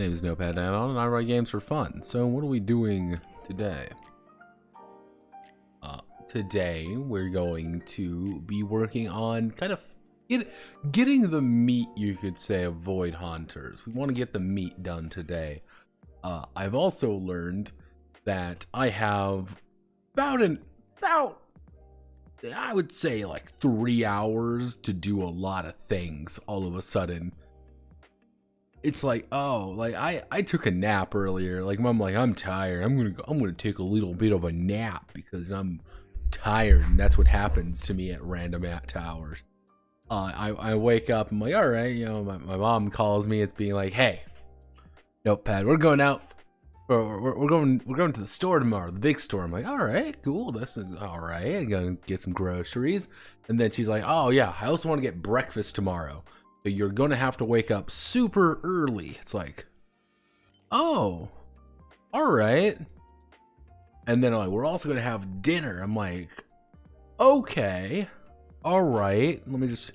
name is Notepad and I write games for fun. So what are we doing today? Today we're going to be working on kind of getting the meat, you could say, of Void Hunters. We want to get the meat done today. I've also learned that I have about I would say like 3 hours to do a lot of things all of a sudden. It's like, oh, like I took a nap earlier. Like I'm like, I'm tired. I'm gonna take a little bit of a nap because I'm tired, and that's what happens to me at random hours. I wake up, I'm like, all right, you know, my mom calls me. It's being like, hey, Notepad, we're going out. We're going to the store tomorrow, the big store. I'm like, all right, cool. This is all right. I'm gonna get some groceries. And then she's like, oh yeah, I also want to get breakfast tomorrow. So you're gonna have to wake up super early. It's like, oh, all right. And then like, we're also gonna have dinner. I'm like, okay, all right. Let me just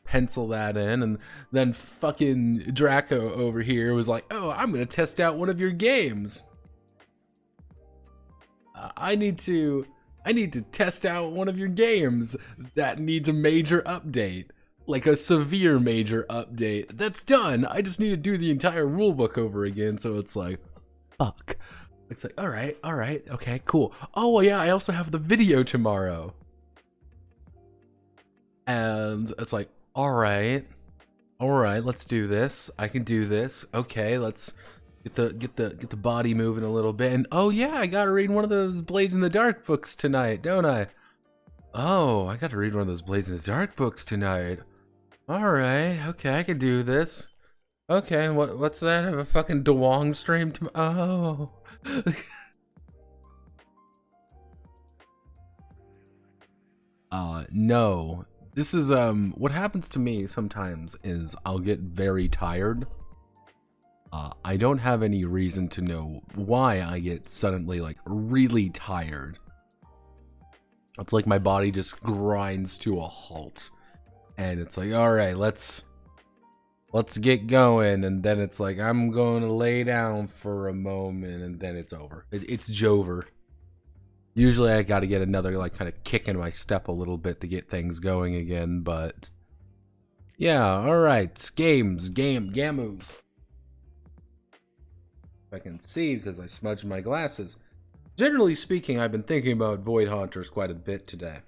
pencil that in. And then fucking Draco over here was like, oh, I'm gonna test out one of your games. I need to test out one of your games that needs a major update, like a severe major update. That's done. I just need to do the entire rulebook over again. So it's like, fuck. It's like, all right, okay, cool. Oh yeah, I also have the video tomorrow. And it's like, all right, let's do this. I can do this. Okay, let's get the body moving a little bit. And oh yeah, I gotta read one of those Blades in the Dark books tonight, don't I? Oh, I gotta read one of those Blades in the Dark books tonight. All right, okay, I can do this. Okay, what's that? I have a fucking gnawing stream tomorrow. Oh. No. This is what happens to me sometimes is I'll get very tired. I don't have any reason to know why I get suddenly like really tired. It's like my body just grinds to a halt. And it's like, all right, let's get going. And then it's like, I'm going to lay down for a moment, and then it's over. It's Jover. Usually I got to get another like kind of kick in my step a little bit to get things going again, but yeah, all right, gamus. If I can see because I smudged my glasses. Generally speaking, I've been thinking about Void Hunters quite a bit today.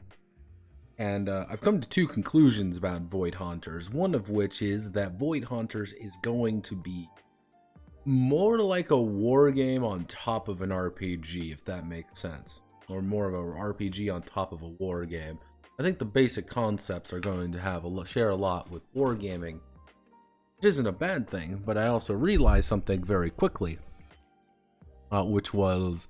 And I've come to two conclusions about Void Hunters, one of which is that Void Hunters is going to be more like a war game on top of an RPG, if that makes sense. Or more of an RPG on top of a war game. I think the basic concepts are going to have share a lot with wargaming, which isn't a bad thing, but I also realized something very quickly, which was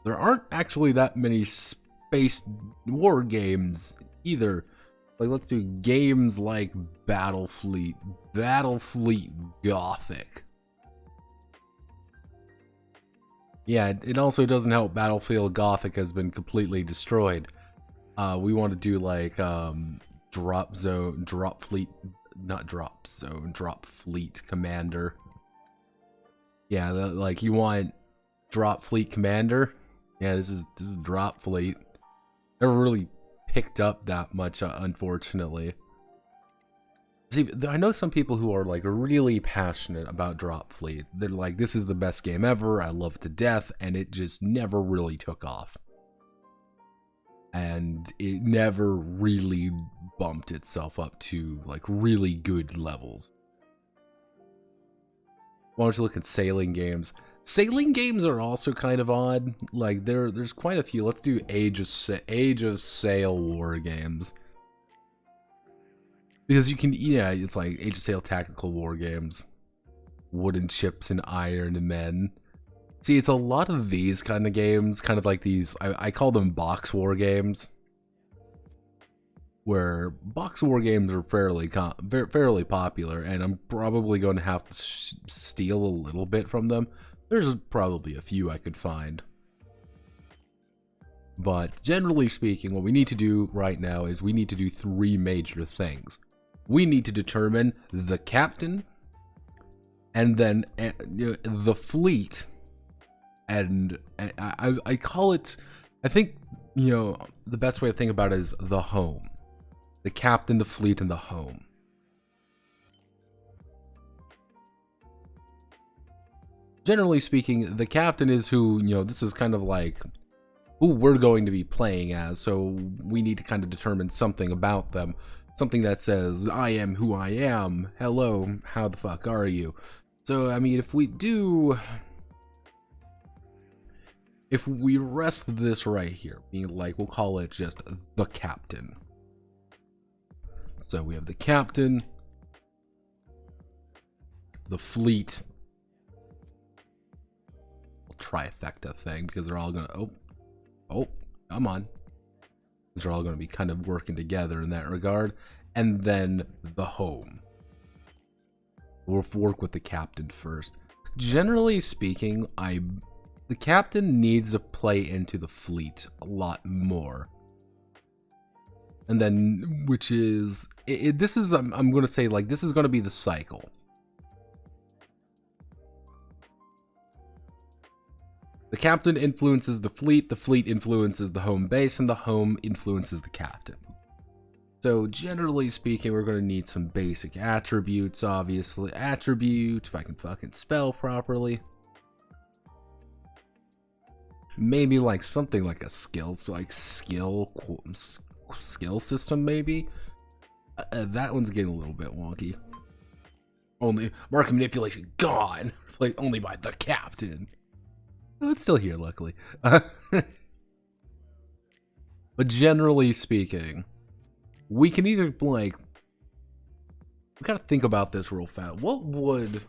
there aren't actually that many space war games either. Like, let's do games like Battlefleet Gothic. Yeah, it also doesn't help Battlefield Gothic has been completely destroyed. We want to do like Drop Fleet Commander. Yeah, like you want Drop Fleet Commander. Yeah, this is Drop Fleet. Never really picked up that much, unfortunately. See, I know some people who are like really passionate about Drop Fleet. They're like, this is the best game ever, I love it to death, and it just never really took off. And it never really bumped itself up to like really good levels. Why don't you look at sailing games? Sailing games are also kind of odd. Like there's quite a few. Let's do Age of Sail war games. Because you can, yeah, it's like Age of Sail tactical war games. Wooden Ships and Iron Men. See, it's a lot of these kind of games, kind of like these, I call them box war games. Where box war games are fairly popular, and I'm probably going to have to steal a little bit from them. There's probably a few I could find. But generally speaking, what we need to do right now is we need to do three major things. We need to determine the captain, and then the fleet, and I call it, I think, the best way to think about it is the home. The captain, the fleet, and the home. Generally speaking, the captain is who, this is kind of like who we're going to be playing as, so we need to kind of determine something about them. Something that says, I am who I am. Hello, how the fuck are you? So, I mean, if we rest this right here, being like, we'll call it just the captain. So we have the captain, the fleet, trifecta thing, because they're all gonna, oh, come on. These are all gonna be kind of working together in that regard. And then the home. We'll work with the captain first. Generally speaking, the captain needs to play into the fleet a lot more. And then, which is, this is, I'm going to say, like, this is going to be the cycle. The captain influences the fleet influences the home base, and the home influences the captain. So, generally speaking, we're going to need some basic attributes, obviously. Attribute, if I can fucking spell properly. Maybe like something like a skill, so like skill system, maybe. That one's getting a little bit wonky. Only market manipulation gone, played only by the captain. Oh, it's still here, luckily. But generally speaking, we can either like, we gotta think about this real fast. What would,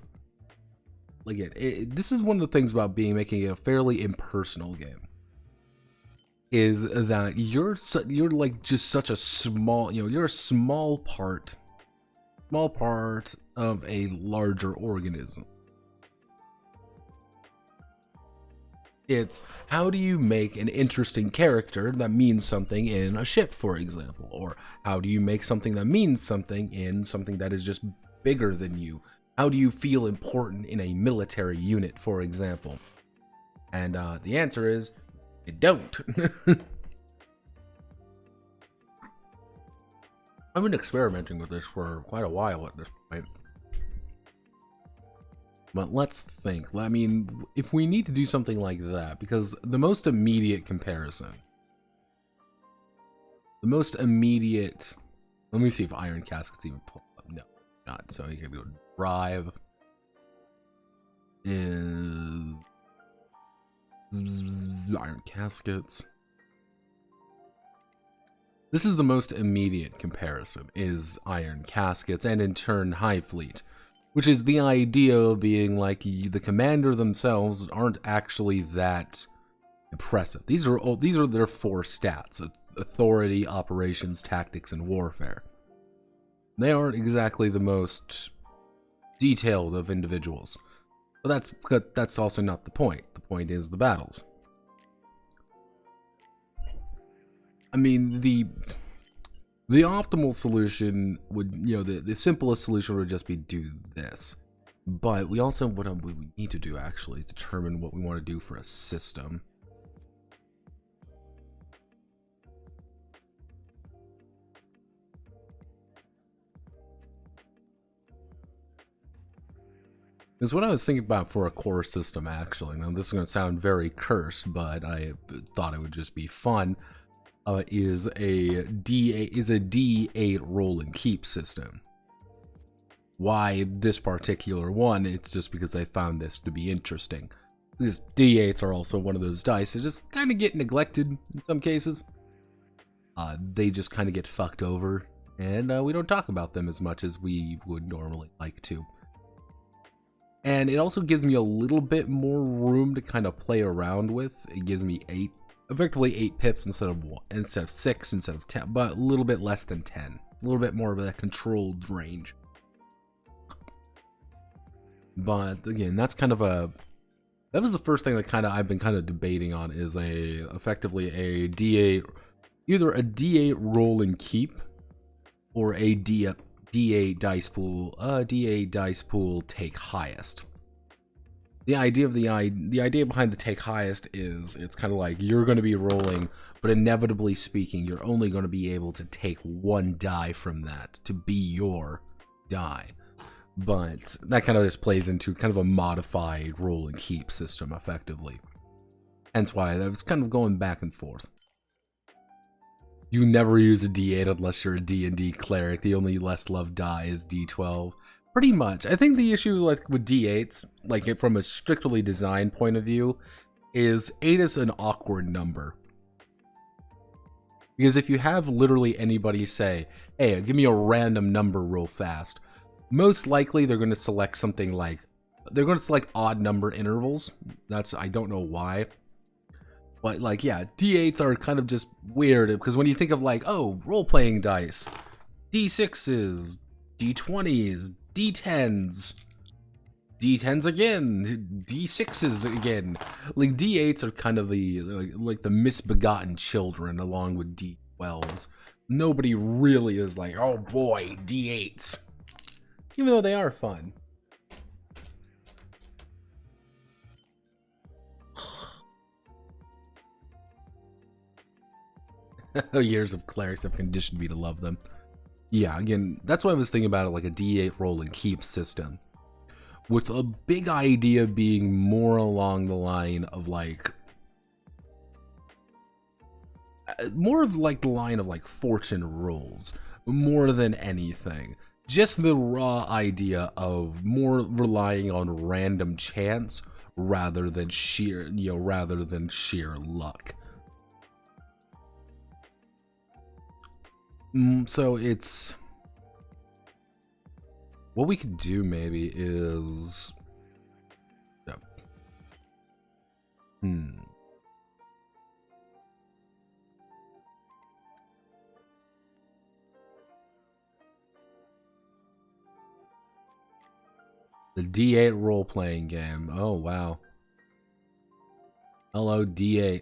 like, this is one of the things about making it a fairly impersonal game, is that you're like just such a small, you're a small part of a larger organism. It's how do you make an interesting character that means something in a ship, for example, or how do you make something that means something in something that is just bigger than you? How do you feel important in a military unit, for example? And the answer is, you don't. I've been experimenting with this for quite a while at this point. But let's think. I mean, if we need to do something like that, because the most immediate comparison, let me see if iron caskets even pull up. No, not. So you can go drive is iron caskets. This is the most immediate comparison, is iron caskets, and in turn Hive Fleet, which is the idea of being like the commander themselves aren't actually that impressive. These are their 4 stats: authority, operations, tactics, and warfare. They aren't exactly the most detailed of individuals, but that's also not the point. The point is the battles. I mean, the optimal solution would, the simplest solution would just be do this. But we also, what we need to do actually is determine what we want to do for a system. Is what I was thinking about for a core system, actually. Now, this is going to sound very cursed, but I thought it would just be fun. Is a D8 roll and keep system. Why this particular one? It's just because I found this to be interesting. These D8s are also one of those dice that just kind of get neglected in some cases. They just kind of get fucked over, and we don't talk about them as much as we would normally like to. And it also gives me a little bit more room to kind of play around with. It gives me effectively 8 pips instead of 6, instead of 10, but a little bit less than 10. A little bit more of a controlled range. But again, that's kind of that was the first thing that I've been debating on, is effectively a D8, either a D8 roll and keep, or a D8 D8 dice pool, D8 dice pool take highest. The idea behind the take highest is it's kind of like you're going to be rolling, but inevitably speaking, you're only going to be able to take one die from that to be your die. But that kind of just plays into kind of a modified roll and keep system effectively. Hence why that was kind of going back and forth. You never use a D8 unless you're a D&D cleric. The only less loved die is D12. Pretty much. I think the issue like with D8s, like from a strictly design point of view, is 8 is an awkward number. Because if you have literally anybody say, hey, give me a random number real fast, most likely they're going to select something like, they're going to select odd number intervals. That's, I don't know why. But like, yeah, D8s are kind of just weird because when you think of like, oh, role-playing dice, D6s, D20s, D10s, D10s again, D6s again. Like D8s are kind of the like the misbegotten children along with D12s. Nobody really is like, oh boy, D8s. Even though they are fun. Years of clerics have conditioned me to love them. Yeah, again, that's why I was thinking about it like a D8 roll and keep system. With a big idea being more along the line of like... more of like the line of like fortune rolls, more than anything. Just the raw idea of more relying on random chance rather than sheer, sheer luck. So it's what we could do maybe is the D8 role-playing game. Oh wow. Hello D8.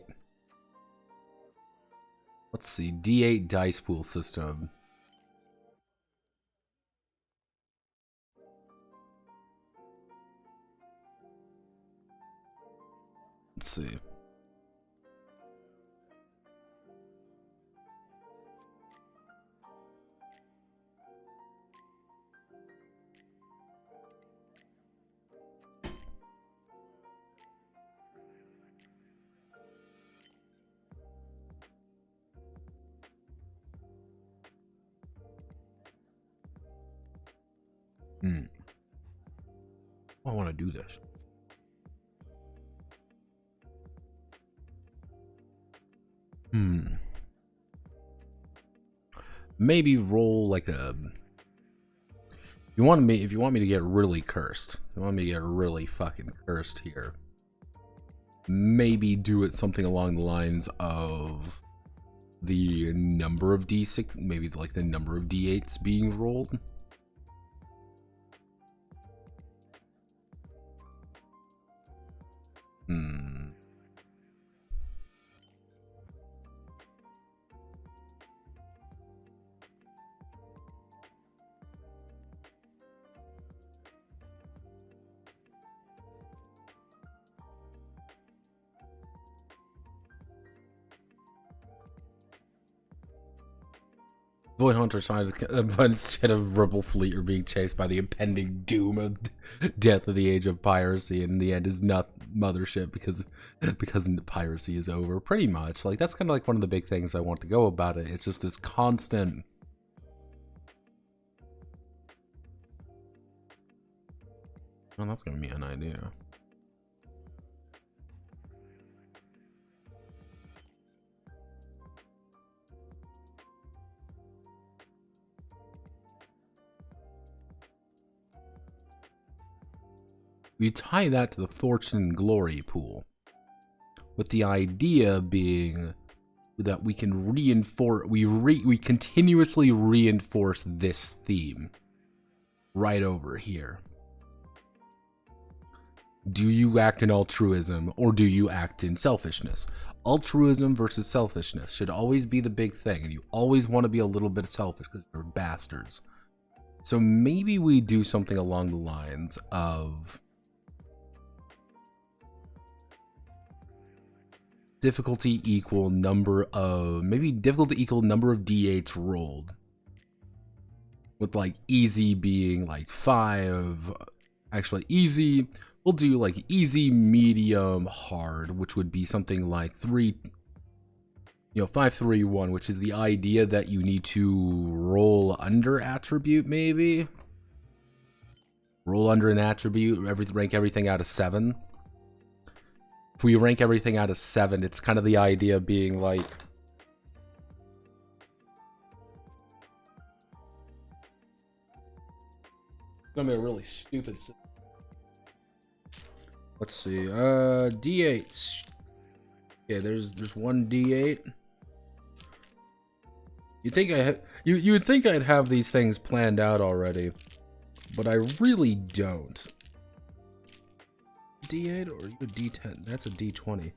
Let's see, D8 dice pool system. Let's see. I want to do this. Maybe roll like a... if you want me to get really cursed, you want me to get really fucking cursed here, maybe do it something along the lines of the number of D6, maybe like the number of D8s being rolled. Void Hunter signed, but instead of Rebel Fleet are being chased by the impending doom of death of the age of piracy, and in the end is not mothership because piracy is over. Pretty much, like that's kind of like one of the big things I want to go about it. It's just this constant. Well, that's gonna be an idea. We tie that to the fortune and glory pool, with the idea being that we can reinforce, we continuously reinforce this theme right over here. Do you act in altruism or do you act in selfishness? Altruism versus selfishness should always be the big thing, and you always want to be a little bit selfish because you're bastards. So maybe we do something along the lines of difficulty equal number of, maybe difficulty equal number of d8s rolled. With like easy being like 5, actually easy, we'll do like easy, medium, hard, which would be something like 3, 5, 3, 1, which is the idea that you need to roll under attribute, maybe? Roll under an attribute, rank everything out of 7. If we rank everything out of 7, it's kind of the idea being like, it's gonna be a really stupid. Let's see. D8s. Okay, there's one D8. You think you would think I'd have these things planned out already, but I really don't. D8 or a D10? That's a D20.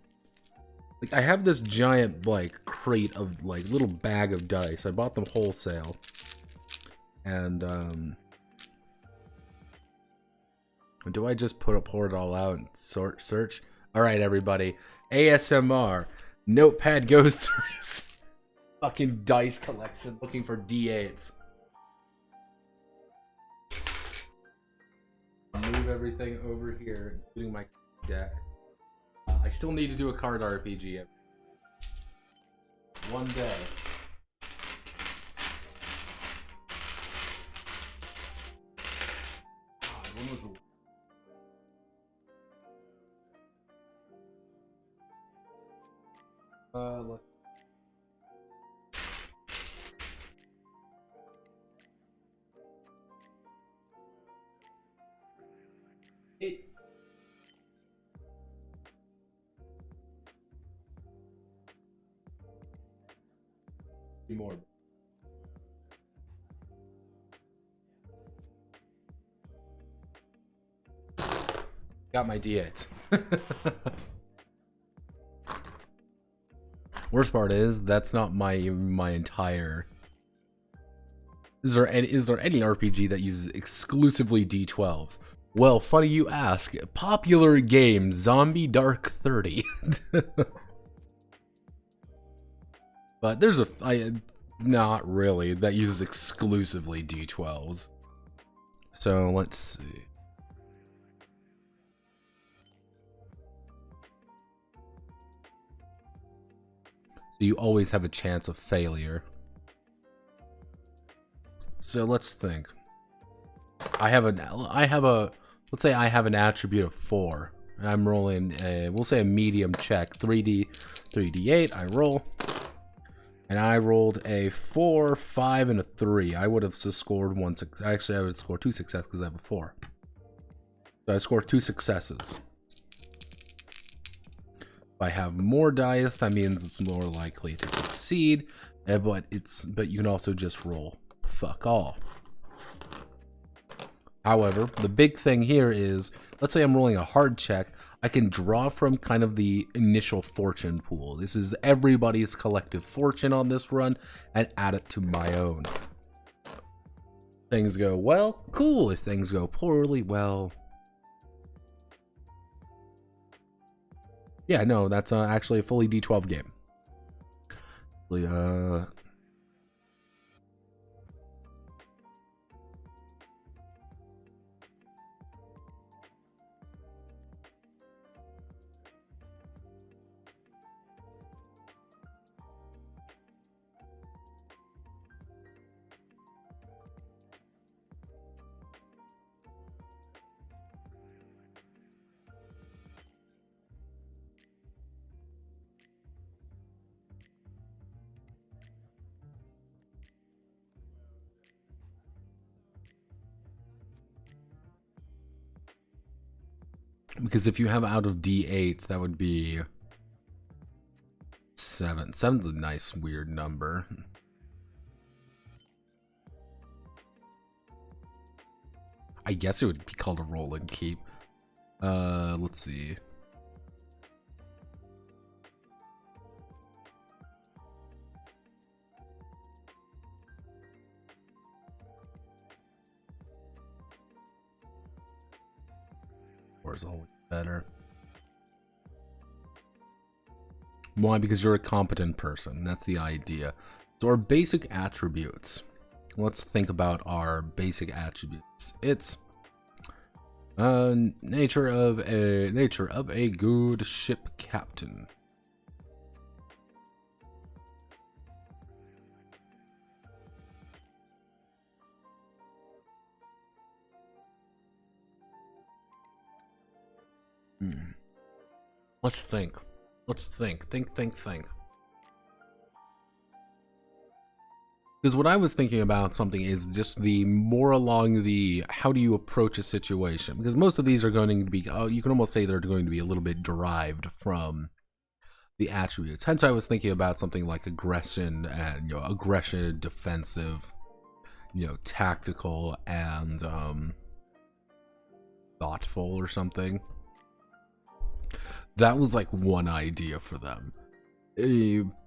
Like, I have this giant like crate of like little bag of dice. I bought them wholesale, and do I just pour it all out and search? All right, everybody. ASMR. Notepad goes through his fucking dice collection looking for D8s. Move everything over here, including my deck. I still need to do a card RPG one day. God, when was the look. More. Got my D8. Worst part is that's not my entire. Is there any RPG that uses exclusively D12s? Well, funny you ask. Popular game Zombie Dark 30. But there's not really, that uses exclusively D12s. So let's see. So you always have a chance of failure. So let's think. Let's say I have an attribute of 4. And I'm rolling we'll say a medium check, 3D8, I roll. And I rolled a 4, 5, and a 3. I would have scored 1 success. Actually, I would score 2 successes because I have a 4. So I scored 2 successes. If I have more dice, that means it's more likely to succeed. But you can also just roll fuck all. However, the big thing here is, let's say I'm rolling a hard check, I can draw from kind of the initial fortune pool. This is everybody's collective fortune on this run, and add it to my own. Things go well, cool. If things go poorly, well... Yeah, no, that's actually a fully D12 game. Because if you have out of D8s, that would be 7. 7's a nice, weird number. I guess it would be called a roll and keep. Let's see. 4 is always better. Why? Because you're a competent person. That's the idea. So our basic attributes. Let's think about our basic attributes. It's nature of a good ship captain. Let's think. Let's think. Think. Because what I was thinking about something is just the more along the how do you approach a situation? Because most of these are going to be, you can almost say they're going to be a little bit derived from the attributes. Hence, I was thinking about something like aggression and, you know, aggression, defensive, you know, tactical, and thoughtful or something. That was like one idea for them.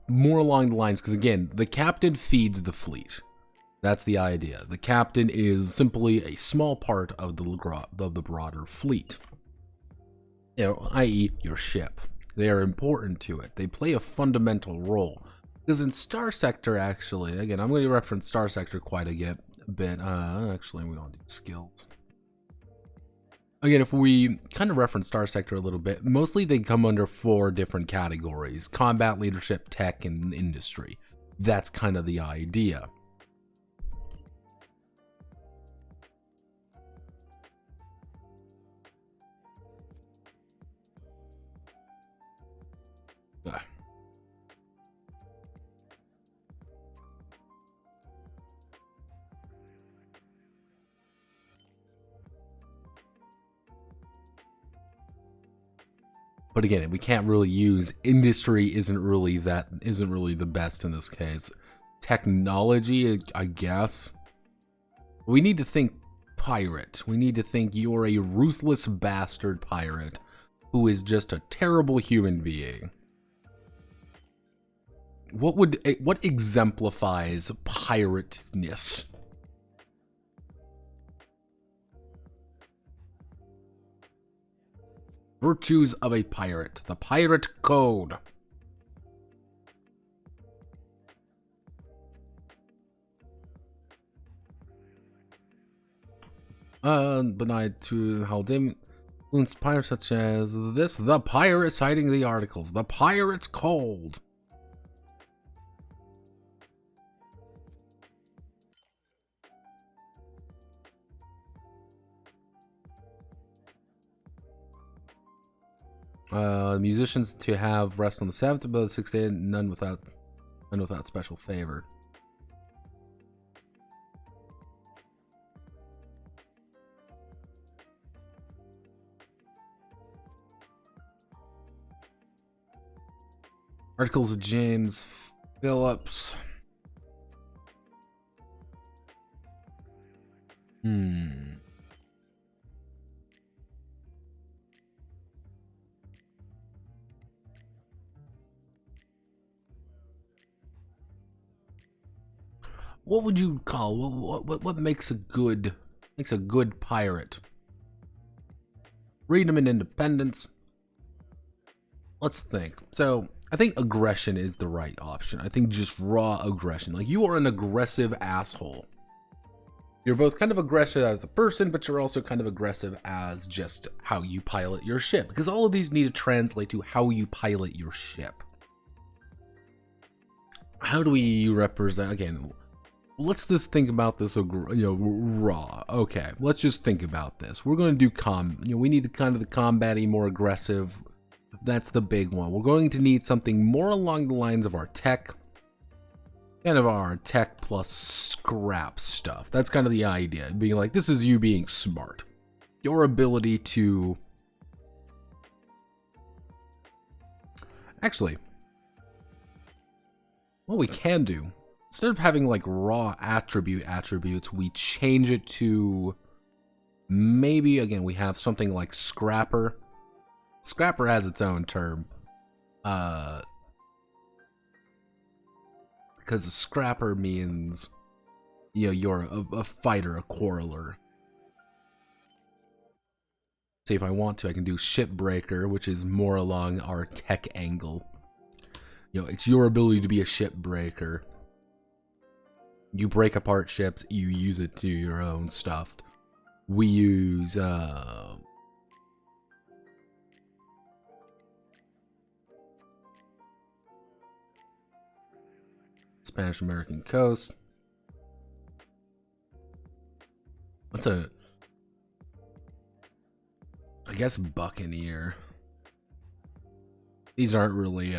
More along the lines, because again, the captain feeds the fleet. That's the idea. The captain is simply a small part of the broader fleet. You know, i.e., your ship. They are important to it. They play a fundamental role. Because in Star Sector, actually, again, I'm going to reference Star Sector quite a bit. Actually, we don't do skills. Again, if we kind of reference Star Sector a little bit, mostly they come under 4 different categories: combat, leadership, tech, and industry. That's kind of the idea. But again, we can't really use industry. Isn't really the best in this case. Technology, I guess. We need to think pirate. We need to think you're a ruthless bastard pirate who is just a terrible human being. What exemplifies pirateness? Virtues of a pirate. The pirate code. Benign to how dim influence pirates such as this. The pirate citing the articles. The pirate's cold. Musicians to have rest on the 7th, but the 6th, none without special favor. Articles of James Phillips. What would you call what makes a good pirate? Freedom and independence. Let's think. So I think aggression is the right option. I think just raw aggression. Like, you are an aggressive asshole. You're both kind of aggressive as a person, but you're also kind of aggressive as just how you pilot your ship. Because all of these need to translate to how you pilot your ship. How do we represent, again, let's just think about this, raw. Okay, let's just think about this. We're going to do we need the kind of the combat-y, more aggressive. That's the big one. We're going to need something more along the lines of our tech. Kind of our tech plus scrap stuff. That's kind of the idea. Being like, this is you being smart. Your ability to... Actually, what we can do, instead of having like raw attributes, we change it to... Maybe, again, we have something like scrapper. Scrapper has its own term. Because a scrapper means, you're a fighter, a quarreler. Say if I want to, I can do shipbreaker, which is more along our tech angle. You know, it's your ability to be a shipbreaker. You break apart ships, you use it to your own stuff. We use Spanish American coast. What's a, I guess, buccaneer. These aren't really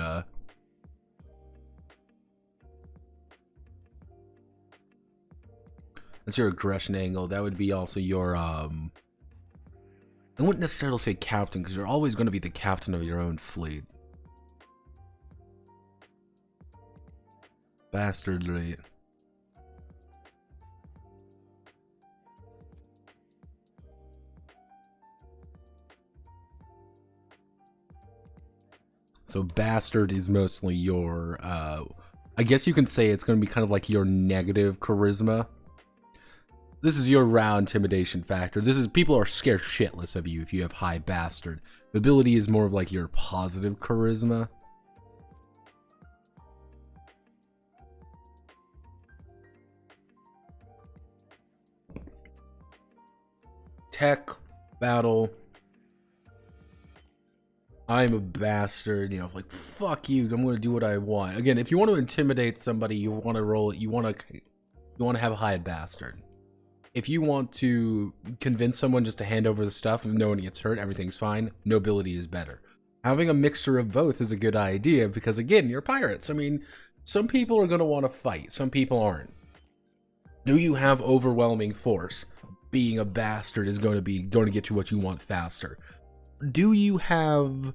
that's your aggression angle. That would be also your I wouldn't necessarily say captain, because you're always going to be the captain of your own fleet. Bastardly. So bastard is mostly your I guess you can say it's going to be kind of like your negative charisma. This is your raw intimidation factor. This is, people are scared shitless of you if you have high bastard. The ability is more of like your positive charisma. Tech, battle. I'm a bastard, you know, like, fuck you, I'm gonna do what I want. Again, if you want to intimidate somebody, you want to roll it, you want to have a high bastard. If you want to convince someone just to hand over the stuff and no one gets hurt, everything's fine, nobility is better. Having a mixture of both is a good idea because, again, you're pirates. I mean, some people are going to want to fight, some people aren't. Do you have overwhelming force? Being a bastard is going to get you what you want faster. Do you have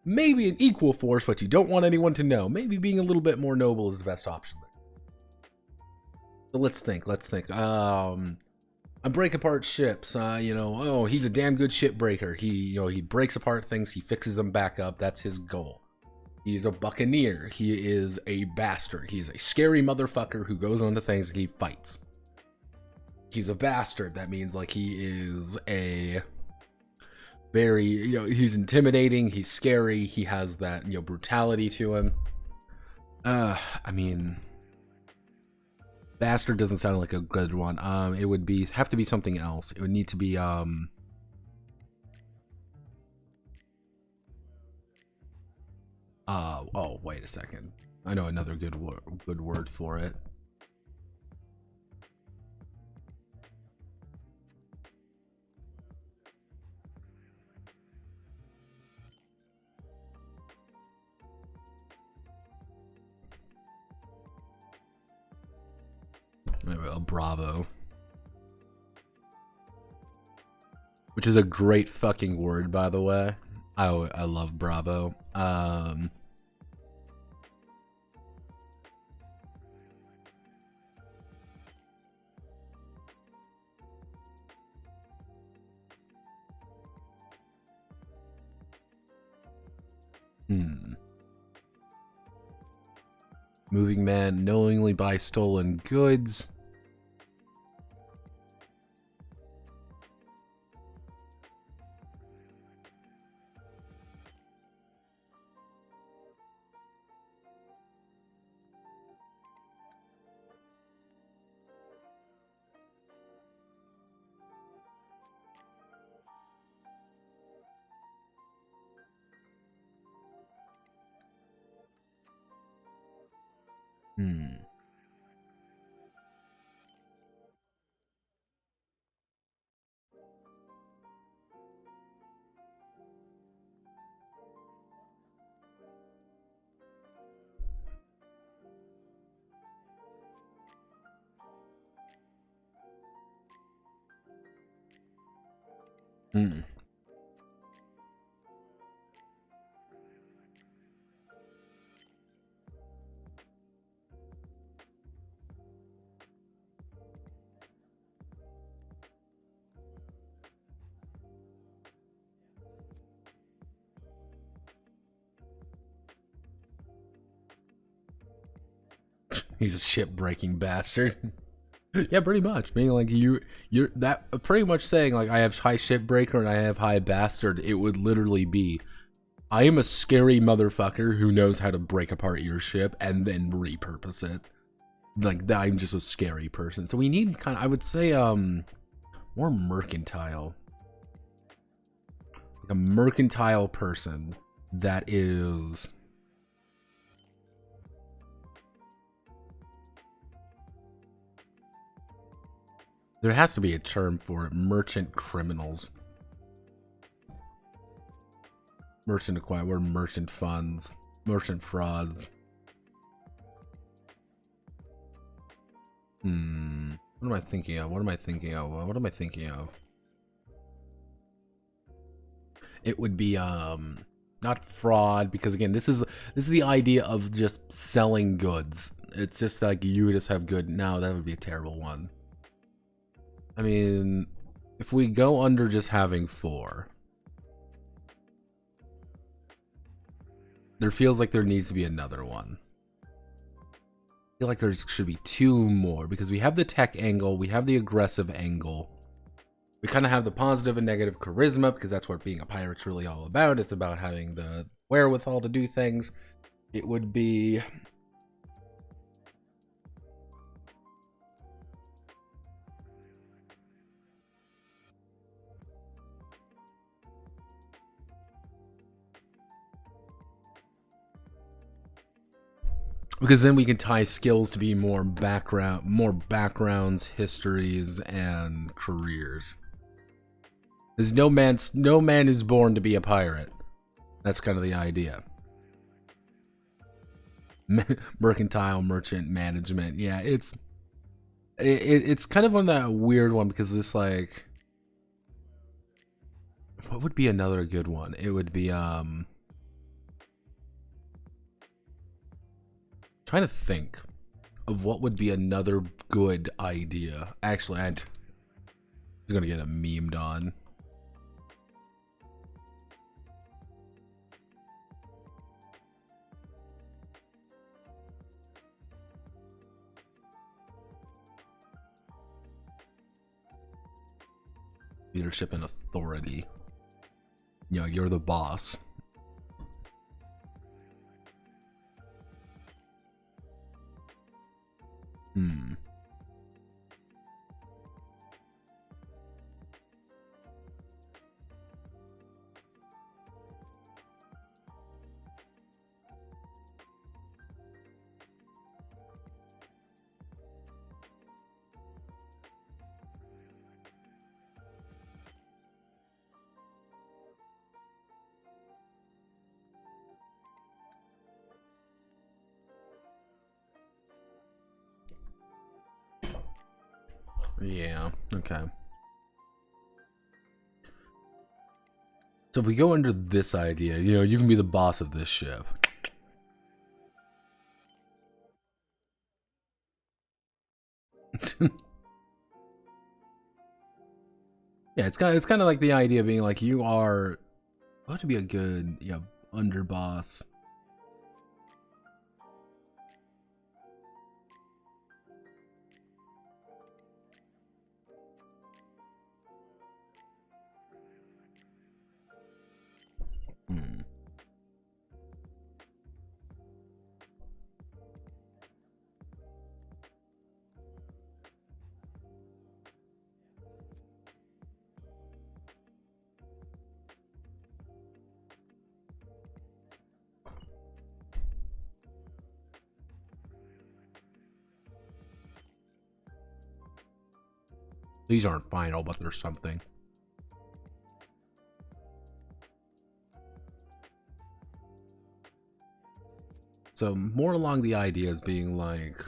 maybe an equal force, but you don't want anyone to know? Maybe being a little bit more noble is the best option. So let's think. I break apart ships. You know, oh, he's a damn good ship breaker. He breaks apart things. He fixes them back up. That's his goal. He's a buccaneer. He is a bastard. He's a scary motherfucker who goes onto things and he fights. He's a bastard. That means like he is a very, you know, he's intimidating. He's scary. He has that, you know, brutality to him. I mean, bastard doesn't sound like a good one. It would have to be something else. It would need to be oh, wait a second. I know another good word for it. A bravo. Which is a great fucking word, by the way. I love bravo. Moving man knowingly buys stolen goods. He's a ship-breaking bastard. Yeah, pretty much. Being like you're that pretty much saying like I have high shipbreaker and I have high bastard. It would literally be I am a scary motherfucker who knows how to break apart your ship and then repurpose it. Like I'm just a scary person. So we need kind of, I would say more mercantile. Like a mercantile person that is there has to be a term for it. Merchant criminals. Merchant acquire, we're merchant funds. Merchant frauds. What am I thinking of? What am I thinking of? What am I thinking of? It would be not fraud, because again, this is the idea of just selling goods. It's just like you just have good. Now that would be a terrible one. I mean, if we go under just having 4, there feels like there needs to be another one. I feel like there should be 2 more, because we have the tech angle, we have the aggressive angle. We kind of have the positive and negative charisma, because that's what being a pirate's really all about. It's about having the wherewithal to do things. It would be... because then we can tie skills to be more backgrounds, histories, and careers. Because no man is born to be a pirate. That's kind of the idea. Mercantile, merchant, management. Yeah, it's kind of on that weird one, because it's like, what would be another good one? It would be trying to think of what would be another good idea. Actually, he's gonna get a memed on. Leadership and authority. You know, you're the boss. Yeah, okay. So if we go under this idea, you know, you can be the boss of this ship. Yeah, it's kind of like the idea of being like you are what would be a good, you know, underboss. These aren't final, but there's something. So more along the idea as being like,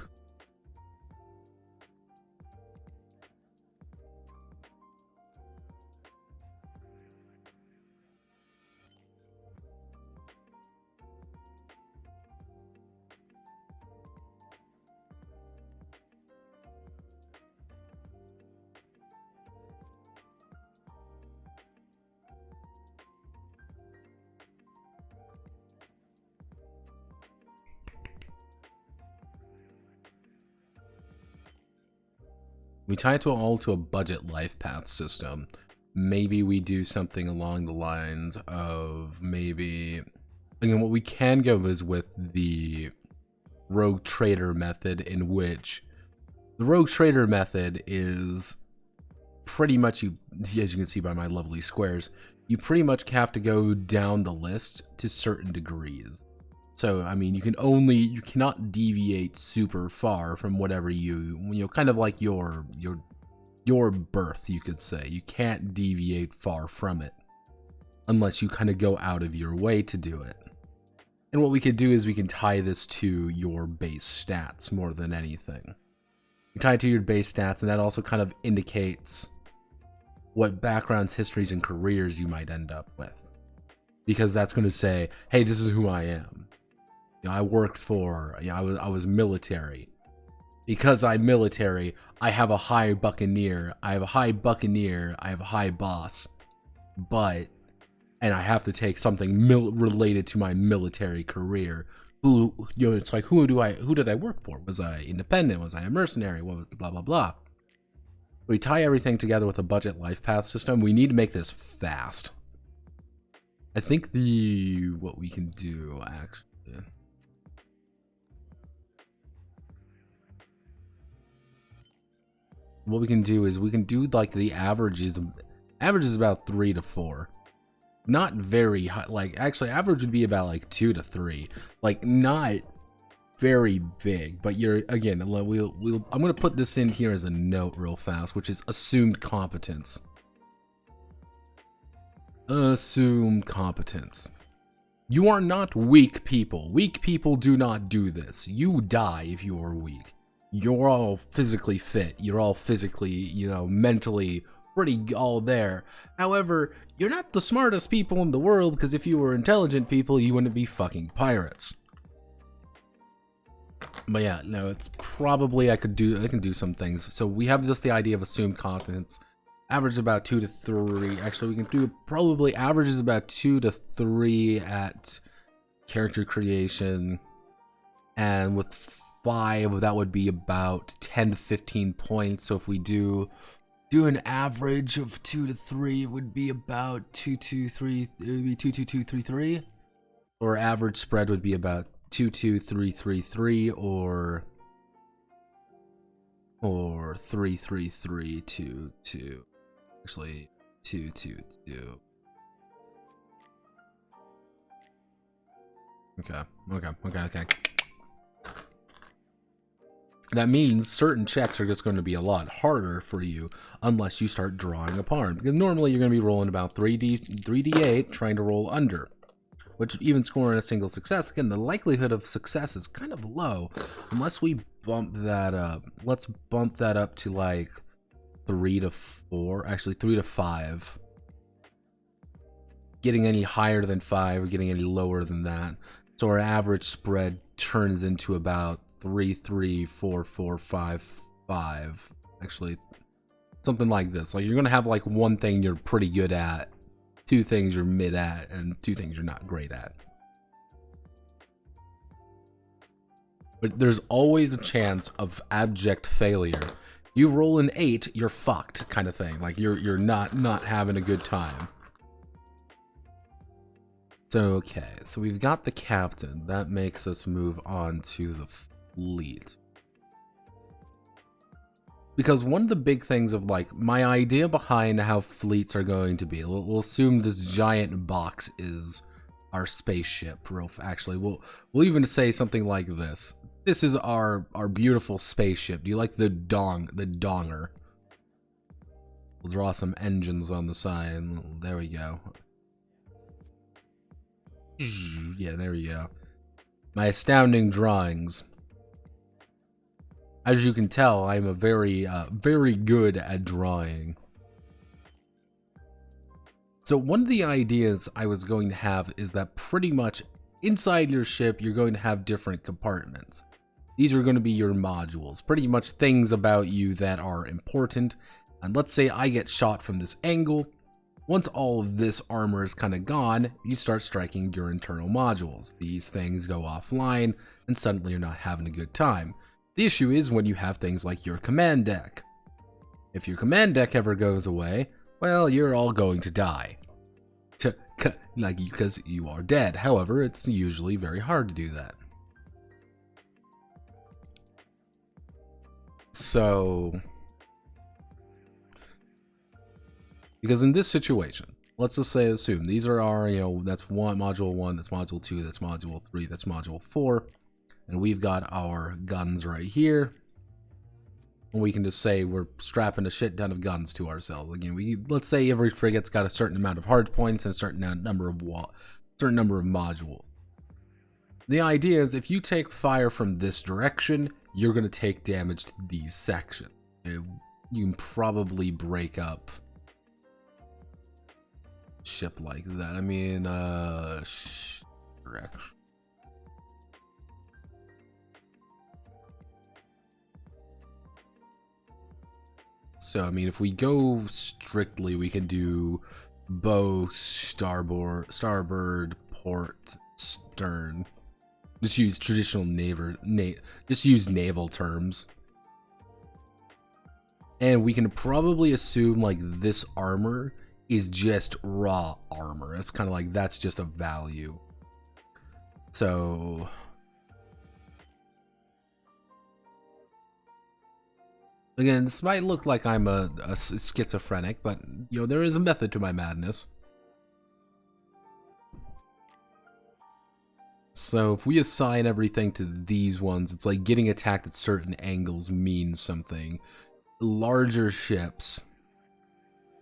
We tie it to all to a budget life path system. Maybe we do something along the lines of maybe, again, what we can go is with the rogue trader method, in which the rogue trader method is pretty much, you, as you can see by my lovely squares, you pretty much have to go down the list to certain degrees. So, I mean, you cannot deviate super far from whatever kind of like your birth, you could say. You can't deviate far from it unless you kind of go out of your way to do it. And what we could do is we can tie this to your base stats more than anything. You tie it to your base stats, and that also kind of indicates what backgrounds, histories, and careers you might end up with. Because that's going to say, hey, this is who I am. You know, I worked for, you know, I was military. Because I'm military, I have a high buccaneer. I have a high boss. And I have to take something related to my military career. It's like, who did I work for? Was I independent? Was I a mercenary? Blah, blah, blah. We tie everything together with a budget life path system. We need to make this fast. I think what we can do, actually. What we can do is we can do like the average is about 3 to 4. Not very high, like actually average would be about like 2 to 3. Like not very big, but again, I'm going to put this in here as a note real fast, which is assumed competence. Assumed competence. You are not weak people. Weak people do not do this. You die if you are weak. You're all physically fit. You're all physically, mentally pretty all there. However, you're not the smartest people in the world, because if you were intelligent people, you wouldn't be fucking pirates. But yeah, no, it's probably I can do some things. So we have just the idea of assumed competence. Average about 2 to 3. Actually, we can do probably averages about 2 to 3 at character creation, and with 5, that would be about 10 to 15 points. So if we do an average of 2 to 3, it would be about 2, 2, 3. It would be 2, 2, 2, 3, 3. Or average spread would be about 2, 2, 3, 3, 3, or 3, 3, 3, 2, 2. Actually, 2, 2, 2. Okay. That means certain checks are just going to be a lot harder for you unless you start drawing apart. Because normally you're going to be rolling about 3d8 trying to roll under, which even scoring a single success, again, the likelihood of success is kind of low unless we bump that up. Let's bump that up to like 3 to 4, actually 3 to 5. Getting any higher than 5 or getting any lower than that. So our average spread turns into about 3, 3, 4, 4, 5, 5. Actually, something like this. Like you're gonna have like one thing you're pretty good at, 2 things you're mid at, and 2 things you're not great at. But there's always a chance of abject failure. You roll an 8, you're fucked, kind of thing. Like you're not having a good time. So okay, so we've got the captain. That makes us move on to the fleet. Because one of the big things of like my idea behind how fleets are going to be, we'll assume this giant box is our spaceship. Actually, we'll even say something like this. This is our beautiful spaceship. Do you like the donger? We'll draw some engines on the side. There we go. Yeah, there we go. My astounding drawings. As you can tell, I'm a very good at drawing. So one of the ideas I was going to have is that pretty much inside your ship, you're going to have different compartments. These are going to be your modules, pretty much things about you that are important. And let's say I get shot from this angle. Once all of this armor is kind of gone, you start striking your internal modules. These things go offline, and suddenly you're not having a good time. The issue is when you have things like your command deck. If your command deck ever goes away, well, you're all going to die. Like, because you are dead. However, it's usually very hard to do that. So, because in this situation, let's just say, assume these are our, that's module 1, that's module 2, that's module 3, that's module 4, and we've got our guns right here. And we can just say we're strapping a shit ton of guns to ourselves. Again, let's say every frigate's got a certain amount of hard points and a certain number of modules. The idea is if you take fire from this direction, you're going to take damage to these sections. You can probably break up ship like that. I mean, direction. So, I mean, if we go strictly, we can do bow, starboard, port, stern. Just use traditional naval terms. And we can probably assume, like, this armor is just raw armor. It's kind of like, that's just a value. So... Again, this might look like I'm a schizophrenic, but, there is a method to my madness. So if we assign everything to these ones, it's like getting attacked at certain angles means something. Larger ships.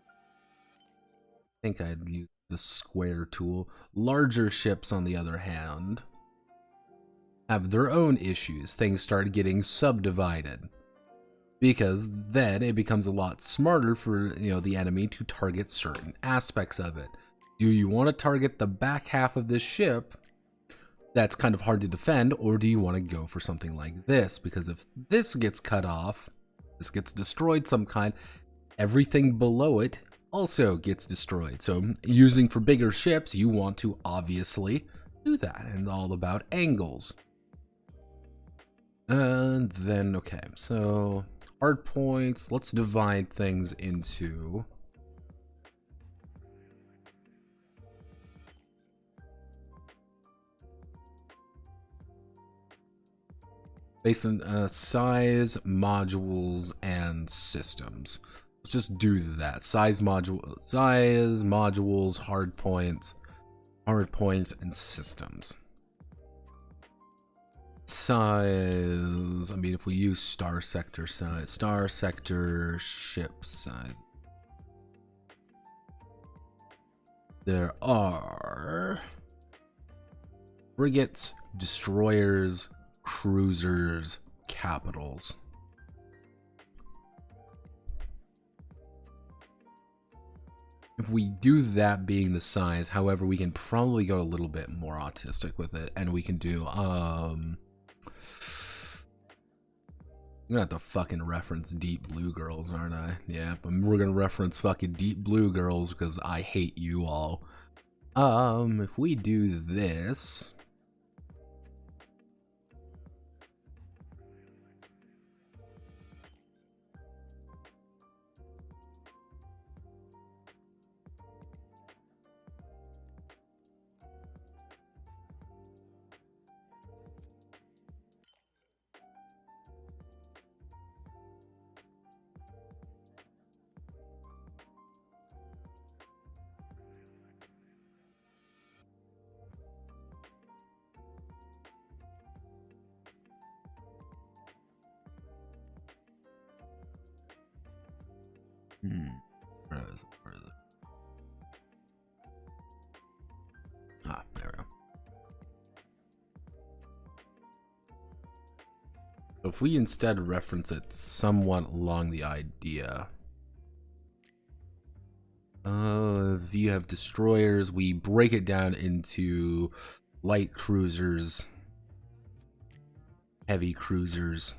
I think I'd use the square tool. Larger ships, on the other hand, have their own issues. Things start getting subdivided. Because then it becomes a lot smarter for, the enemy to target certain aspects of it. Do you want to target the back half of this ship that's kind of hard to defend, or do you want to go for something like this? Because if this gets cut off, this gets destroyed some kind, everything below it also gets destroyed. So using for bigger ships, you want to obviously do that, and all about angles. And then, okay, so hard points, let's divide things into based on size, modules, and systems. Let's just do that. Size, modules, hard points, and systems. Size, I mean, if we use star sector size, star sector ship size, there are frigates, destroyers, cruisers, capitals. If we do that being the size, however, we can probably go a little bit more autistic with it, and we can do I'm gonna have to fucking reference Deep Blue Girls, aren't I? Yeah, but we're gonna reference fucking Deep Blue Girls because I hate you all. If we do this, where is it? Ah, there we go. So if we instead reference it somewhat along the idea, if you have destroyers, we break it down into light cruisers, heavy cruisers,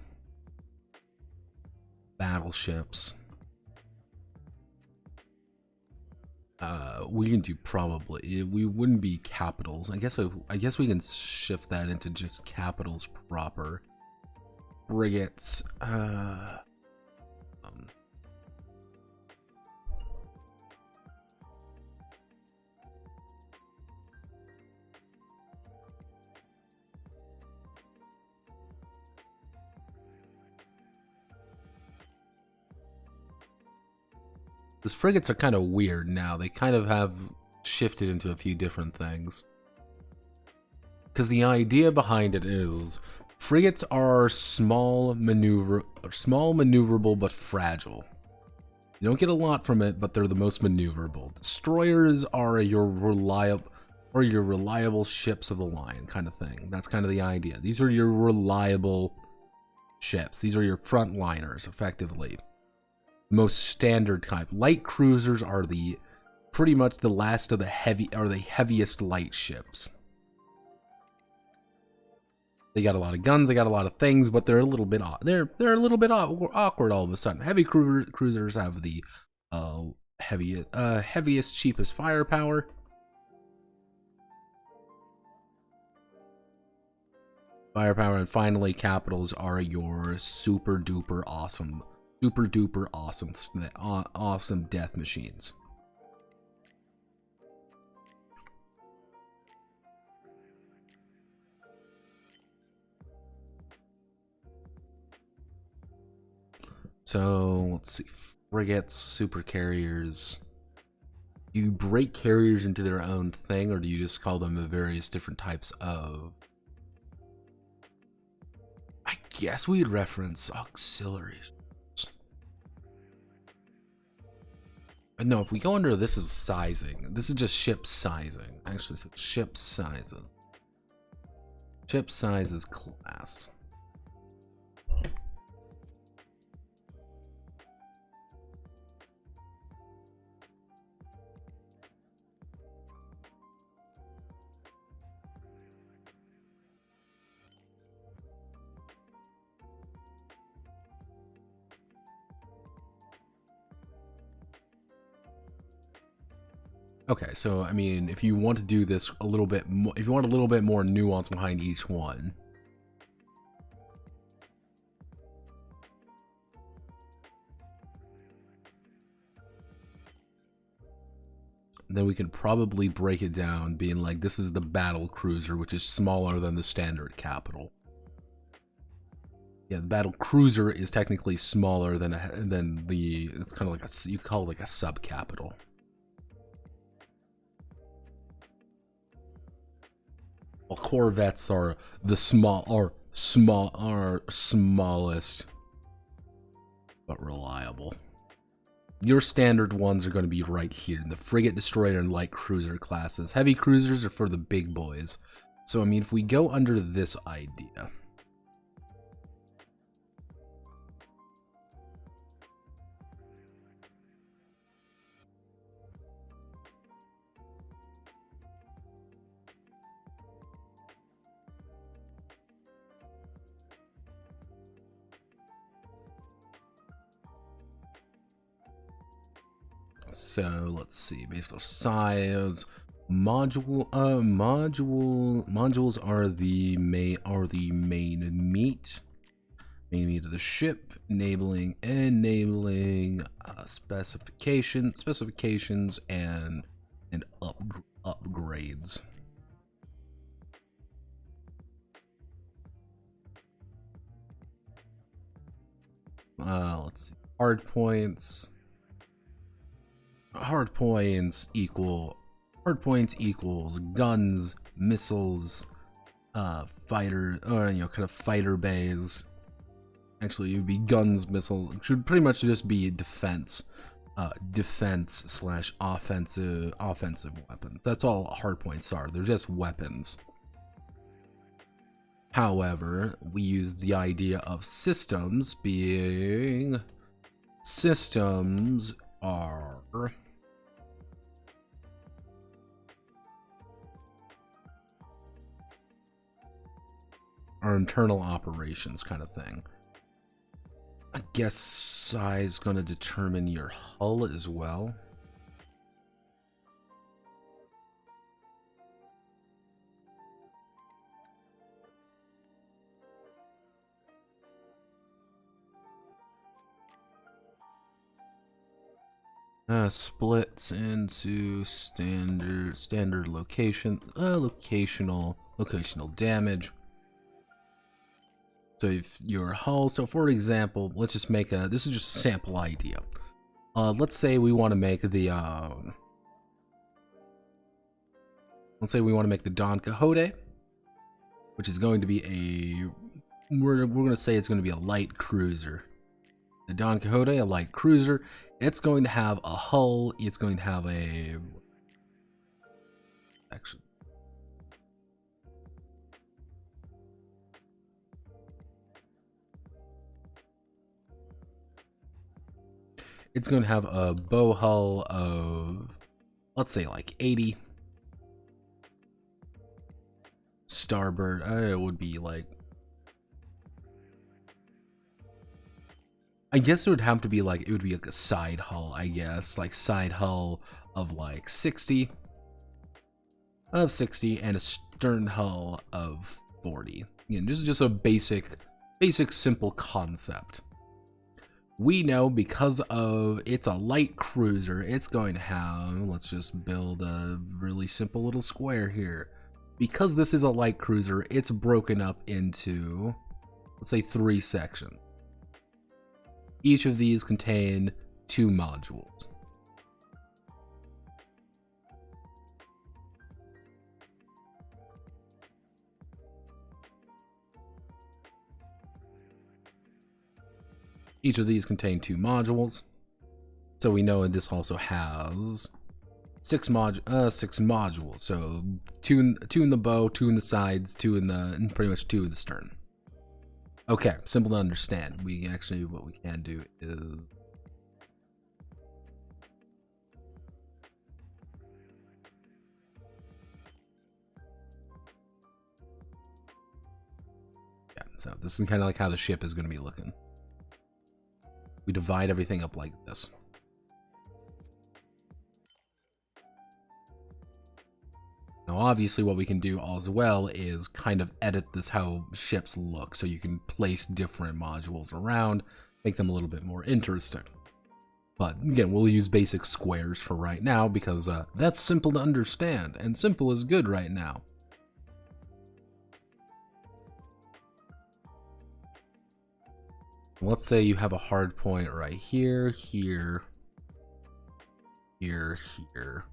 battleships. We can do probably, we wouldn't be capitals. I guess we can shift that into just capitals proper. Frigates, Because frigates are kind of weird now. They kind of have shifted into a few different things. Because the idea behind it is frigates are small, maneuverable, but fragile. You don't get a lot from it, but they're the most maneuverable. Destroyers are your reliable ships of the line kind of thing. That's kind of the idea. These are your reliable ships. These are your frontliners, effectively. Most standard type. Light cruisers are the pretty much the last of the heaviest light ships. They got a lot of guns, they got a lot of things, but they're a little bit they're a little bit awkward all of a sudden. Heavy cruisers have the heaviest, cheapest firepower. And finally, capitals are your super duper awesome death machines. So let's see, frigates, super carriers. Do you break carriers into their own thing, or do you just call them the various different types of? I guess we'd reference auxiliaries. But no, if we go under, this is sizing. This is just ship sizing. Actually, so ship sizes. Ship sizes class. Okay, so I mean, if you want to do this a little bit more, if you want a little bit more nuance behind each one, then we can probably break it down, being like, this is the battle cruiser, which is smaller than the standard capital. Yeah, the battle cruiser is technically smaller than the. It's kind of like you call it like a sub capital. Well, corvettes are the smallest, but reliable. Your standard ones are going to be right here in the frigate, destroyer, and light cruiser classes. Heavy cruisers are for the big boys. So, I mean, if we go under this idea. So let's see, based on size, modules are the main meat of the ship, enabling specifications and upgrades. Let's see, hard points equals guns, missiles, fighter, or kind of fighter bays. Actually, it would be guns, missiles. It should pretty much just be defense slash offensive weapons. That's all hard points are. They're just weapons. However, we use the idea of systems being are our internal operations kind of thing. I guess size is going to determine your hull as well. Splits into standard locational damage. So if your hull, so for example, let's just make this is just a sample idea. let's say we want to make the Don Quixote, which is going to be a we're gonna say it's going to be a light cruiser. The Don Quixote, a light cruiser. It's going to have a hull. It's going to have a actually. It's going to have a bow hull of, let's say, like 80. Starboard, it would be like, I guess it would have to be like, it would be like a side hull, I guess, like side hull of like 60, and a stern hull of 40. Again, this is just a basic simple concept. We know because of it's a light cruiser, it's going to have, let's just build a really simple little square here. Because this is a light cruiser, it's broken up into, let's say, 3 sections. Each of these contain 2 modules. Each of these contain 2 modules. So we know this also has 6 modules. So 2 in the bow, 2 in the sides, 2 in the, and pretty much 2 in the stern. Okay, simple to understand. We actually, what we can do is so this is kind of like how the ship is going to be looking. We divide everything up like this. Now, obviously, what we can do as well is kind of edit this how ships look, so you can place different modules around, make them a little bit more interesting. But again, we'll use basic squares for right now because that's simple to understand, and simple is good right now. Let's say you have a hard point right here, here, here, here.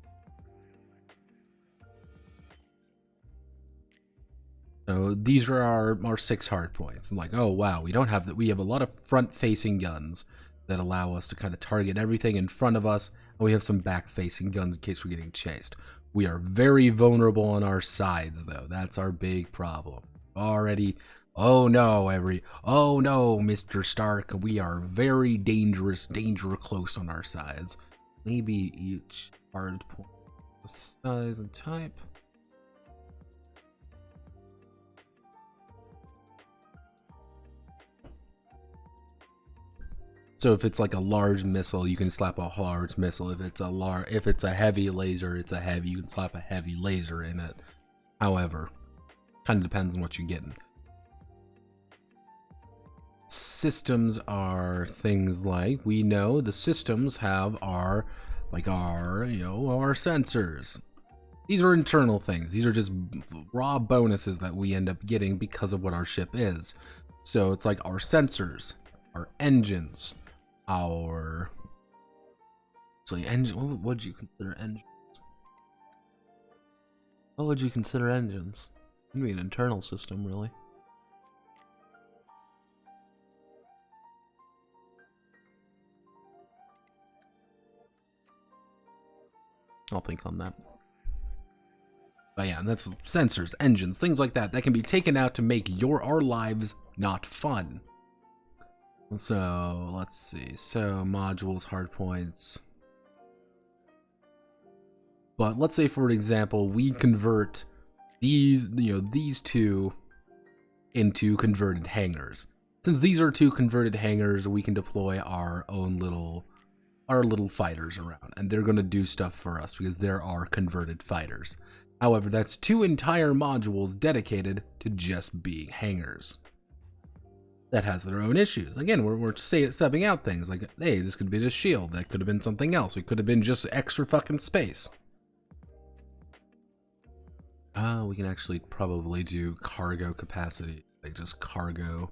So these are our 6 hard points. I'm like, oh wow, we have a lot of front-facing guns that allow us to kind of target everything in front of us, and we have some back-facing guns in case we're getting chased. We are very vulnerable on our sides, though. That's our big problem. Already, oh no, Mr. Stark, we are very danger close on our sides. Maybe each hard point size and type. So if it's like a large missile, you can slap a large missile. If it's a heavy laser, it's a heavy. You can slap a heavy laser in it. However, kind of depends on what you're getting. Systems are things like, we know the systems have our sensors. These are internal things. These are just raw bonuses that we end up getting because of what our ship is. So it's like our sensors, our engines, what would you consider engines? What would you consider engines? It'd be an internal system, really. I'll think on that. But yeah, that's sensors, engines, things like that that can be taken out to make our lives not fun. So let's see. So modules, hard points. But let's say, for example, we convert these, these 2 into converted hangars. Since these are 2 converted hangars, we can deploy our own little fighters around, and they're going to do stuff for us because there are converted fighters. However, that's 2 entire modules dedicated to just being hangars. That has their own issues. Again, we're subbing out things like, hey, this could be a shield, that could have been something else, it could have been just extra fucking space. We can actually probably do cargo capacity, like just cargo.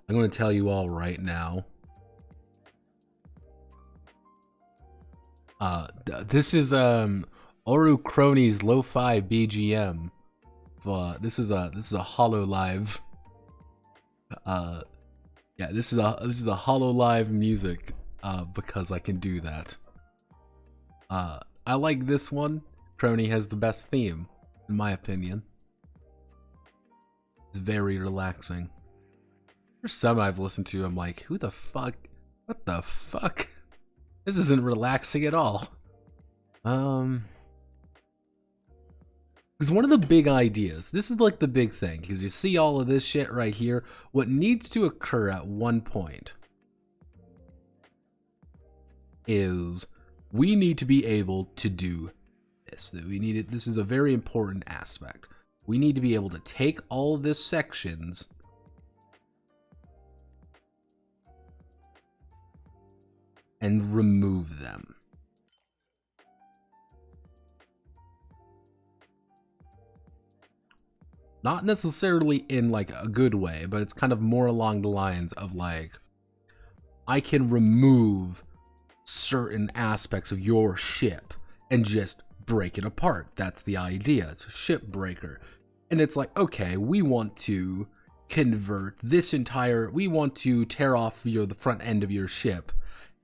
I'm going to tell you all right now. This is Oru Crony's Lo-Fi BGM. This is a Hololive. Yeah, this is a Hololive music. Because I can do that. I like this one. Crony has the best theme, in my opinion. It's very relaxing. There's some I've listened to, I'm like, who the fuck? What the fuck? This isn't relaxing at all. Because one of the big ideas, this is like the big thing, because you see all of this shit right here, what needs to occur at one point is we need to be able to do this. This is a very important aspect. We need to be able to take all of this sections and remove them. Not necessarily in like a good way, but it's kind of more along the lines of like, I can remove certain aspects of your ship and just break it apart. That's the idea. It's a ship breaker. And it's like, okay, we want to convert this entire, we want to tear off the front end of your ship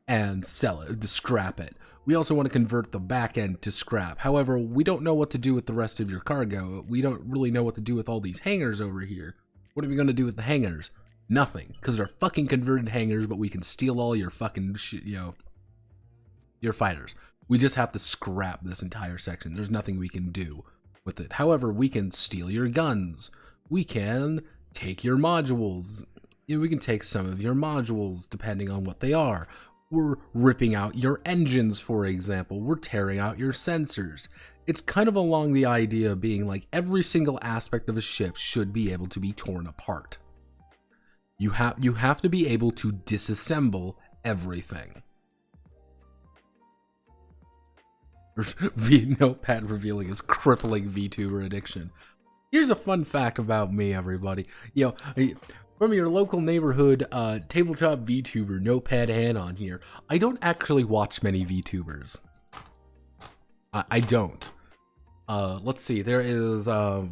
and sell it, to scrap it. We also want to convert the back end to scrap. However, we don't know what to do with the rest of your cargo. We don't really know what to do with all these hangars over here. What are we going to do with the hangars? Nothing, because they're fucking converted hangars, but we can steal all your fucking shit, your fighters. We just have to scrap this entire section. There's nothing we can do with it. However, we can steal your guns. We can take your modules. We can take some of your modules, depending on what they are. We're ripping out your engines, for example. We're tearing out your sensors. It's kind of along the idea of being like every single aspect of a ship should be able to be torn apart. You have to be able to disassemble everything. Notepad revealing his crippling VTuber addiction. Here's a fun fact about me, everybody. From your local neighborhood tabletop VTuber, Notepad on here. I don't actually watch many VTubers. I don't. Let's see. There is I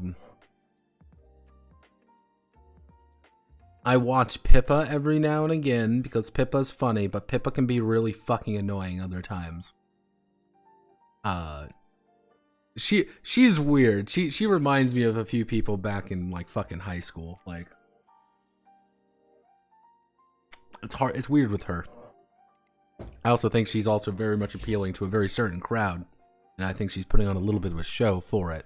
watch Pippa every now and again because Pippa's funny, but Pippa can be really fucking annoying other times. She's weird. She reminds me of a few people back in like fucking high school. Like, it's hard. It's weird with her. I also think she's also very much appealing to a very certain crowd, and I think she's putting on a little bit of a show for it.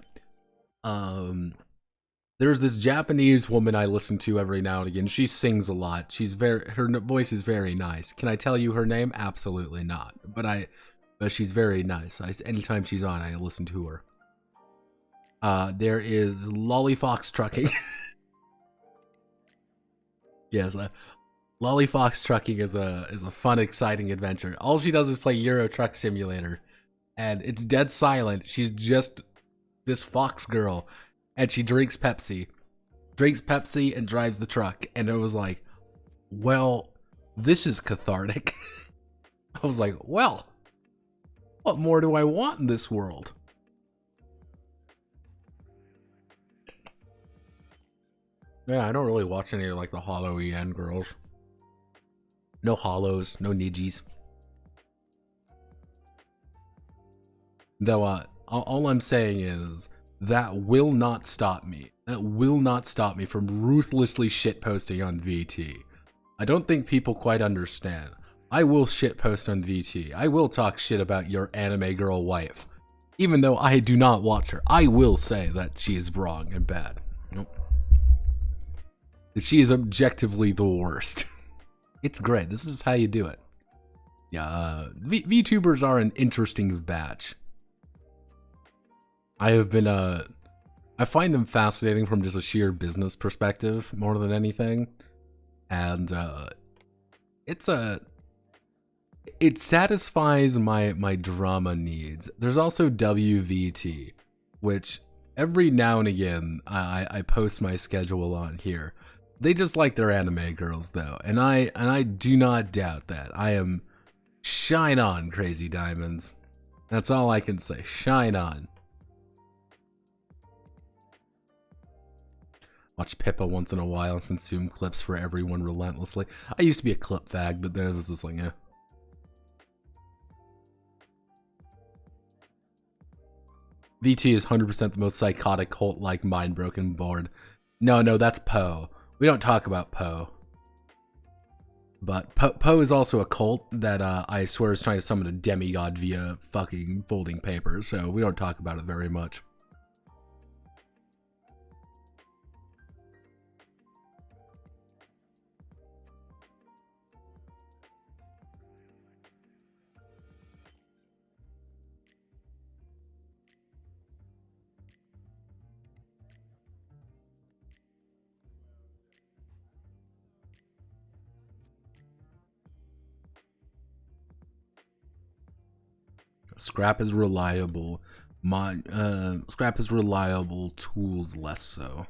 There's this Japanese woman I listen to every now and again. She sings a lot. Her voice is very nice. Can I tell you her name? Absolutely not. But she's very nice. Anytime she's on, I listen to her. There is Lollyfox Trucking. Yes, Lollyfox Trucking is a fun, exciting adventure. All she does is play Euro Truck Simulator, and it's dead silent. She's just this fox girl, and she drinks Pepsi and drives the truck. And it was like, well, this is cathartic. I was like, well, what more do I want in this world? Yeah, I don't really watch any of like the Hollow EN girls. No Hollows, no Nijis. Though, all I'm saying is that will not stop me. That will not stop me from ruthlessly shitposting on VT. I don't think people quite understand. I will shitpost on VT. I will talk shit about your anime girl wife. Even though I do not watch her, I will say that she is wrong and bad. Nope. She is objectively the worst. It's great. This is how you do it. Yeah, VTubers are an interesting batch. I find them fascinating from just a sheer business perspective more than anything. And it satisfies my drama needs. There's also WVT, which every now and again I post my schedule on here. They just like their anime girls, though, and I do not doubt that. I am shine on, Crazy Diamonds. That's all I can say. Shine on. Watch Pippa once in a while and consume clips for everyone relentlessly. I used to be a clip fag, but then it was just like, eh. VT is 100% the most psychotic cult-like mind-broken board. No, that's Poe. We don't talk about Poe. But Poe is also a cult that I swear is trying to summon a demigod via fucking folding paper, so we don't talk about it very much. Scrap is reliable. Scrap is reliable. Tools less so.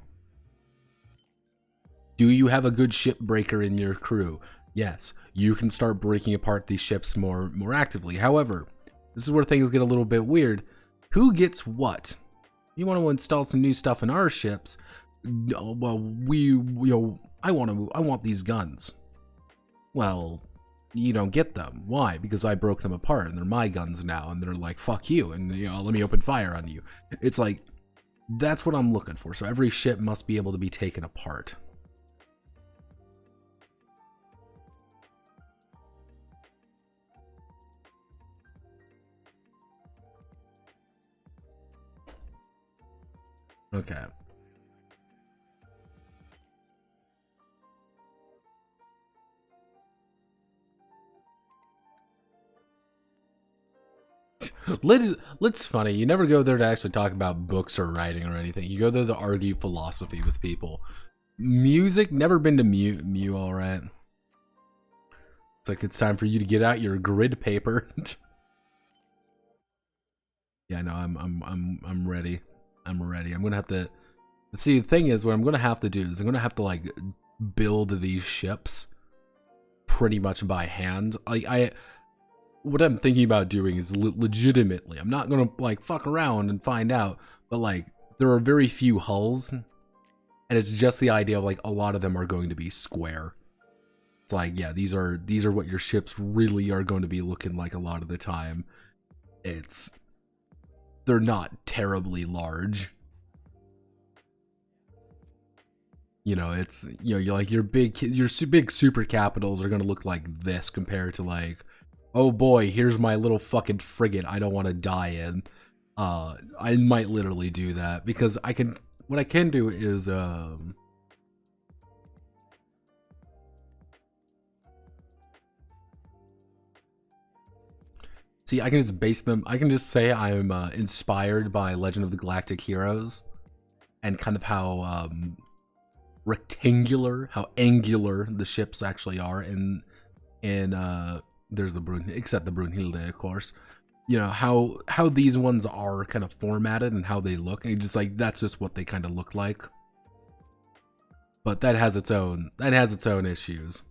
Do you have a good ship breaker in your crew? Yes, you can start breaking apart these ships more actively. However, this is where things get a little bit weird. Who gets what? You want to install some new stuff in our ships? Well, I want these guns. Well, you don't get them. Why? Because I broke them apart and they're my guns now, and they're like, fuck you, and let me open fire on you. It's like, that's what I'm looking for. So every ship must be able to be taken apart. Okay. Lit's funny. You never go there to actually talk about books or writing or anything. You go there to argue philosophy with people. Music, never been to Mew, all right. It's like it's time for you to get out your grid paper. Yeah, no, I'm ready. I'm ready. I'm gonna have to. See, the thing is, what I'm gonna have to do is I'm gonna have to like build these ships pretty much by hand. Like what I'm thinking about doing is legitimately, I'm not gonna like fuck around and find out, but like there are very few hulls, and it's just the idea of like a lot of them are going to be square. It's like, yeah, these are what your ships really are going to be looking like a lot of the time. They're not terribly large. You know, it's, you know, you're like your big super capitals are gonna look like this compared to like, oh boy, here's my little fucking frigate I don't want to die in. I might literally do that because what I can do is see, I can just base them. I can just say I'm inspired by Legend of the Galactic Heroes and kind of how rectangular, how angular the ships actually are in there's the except the Brunhilde, of course. You know, how these ones are kind of formatted and how they look. And just like, that's just what they kind of look like. But that has its own issues.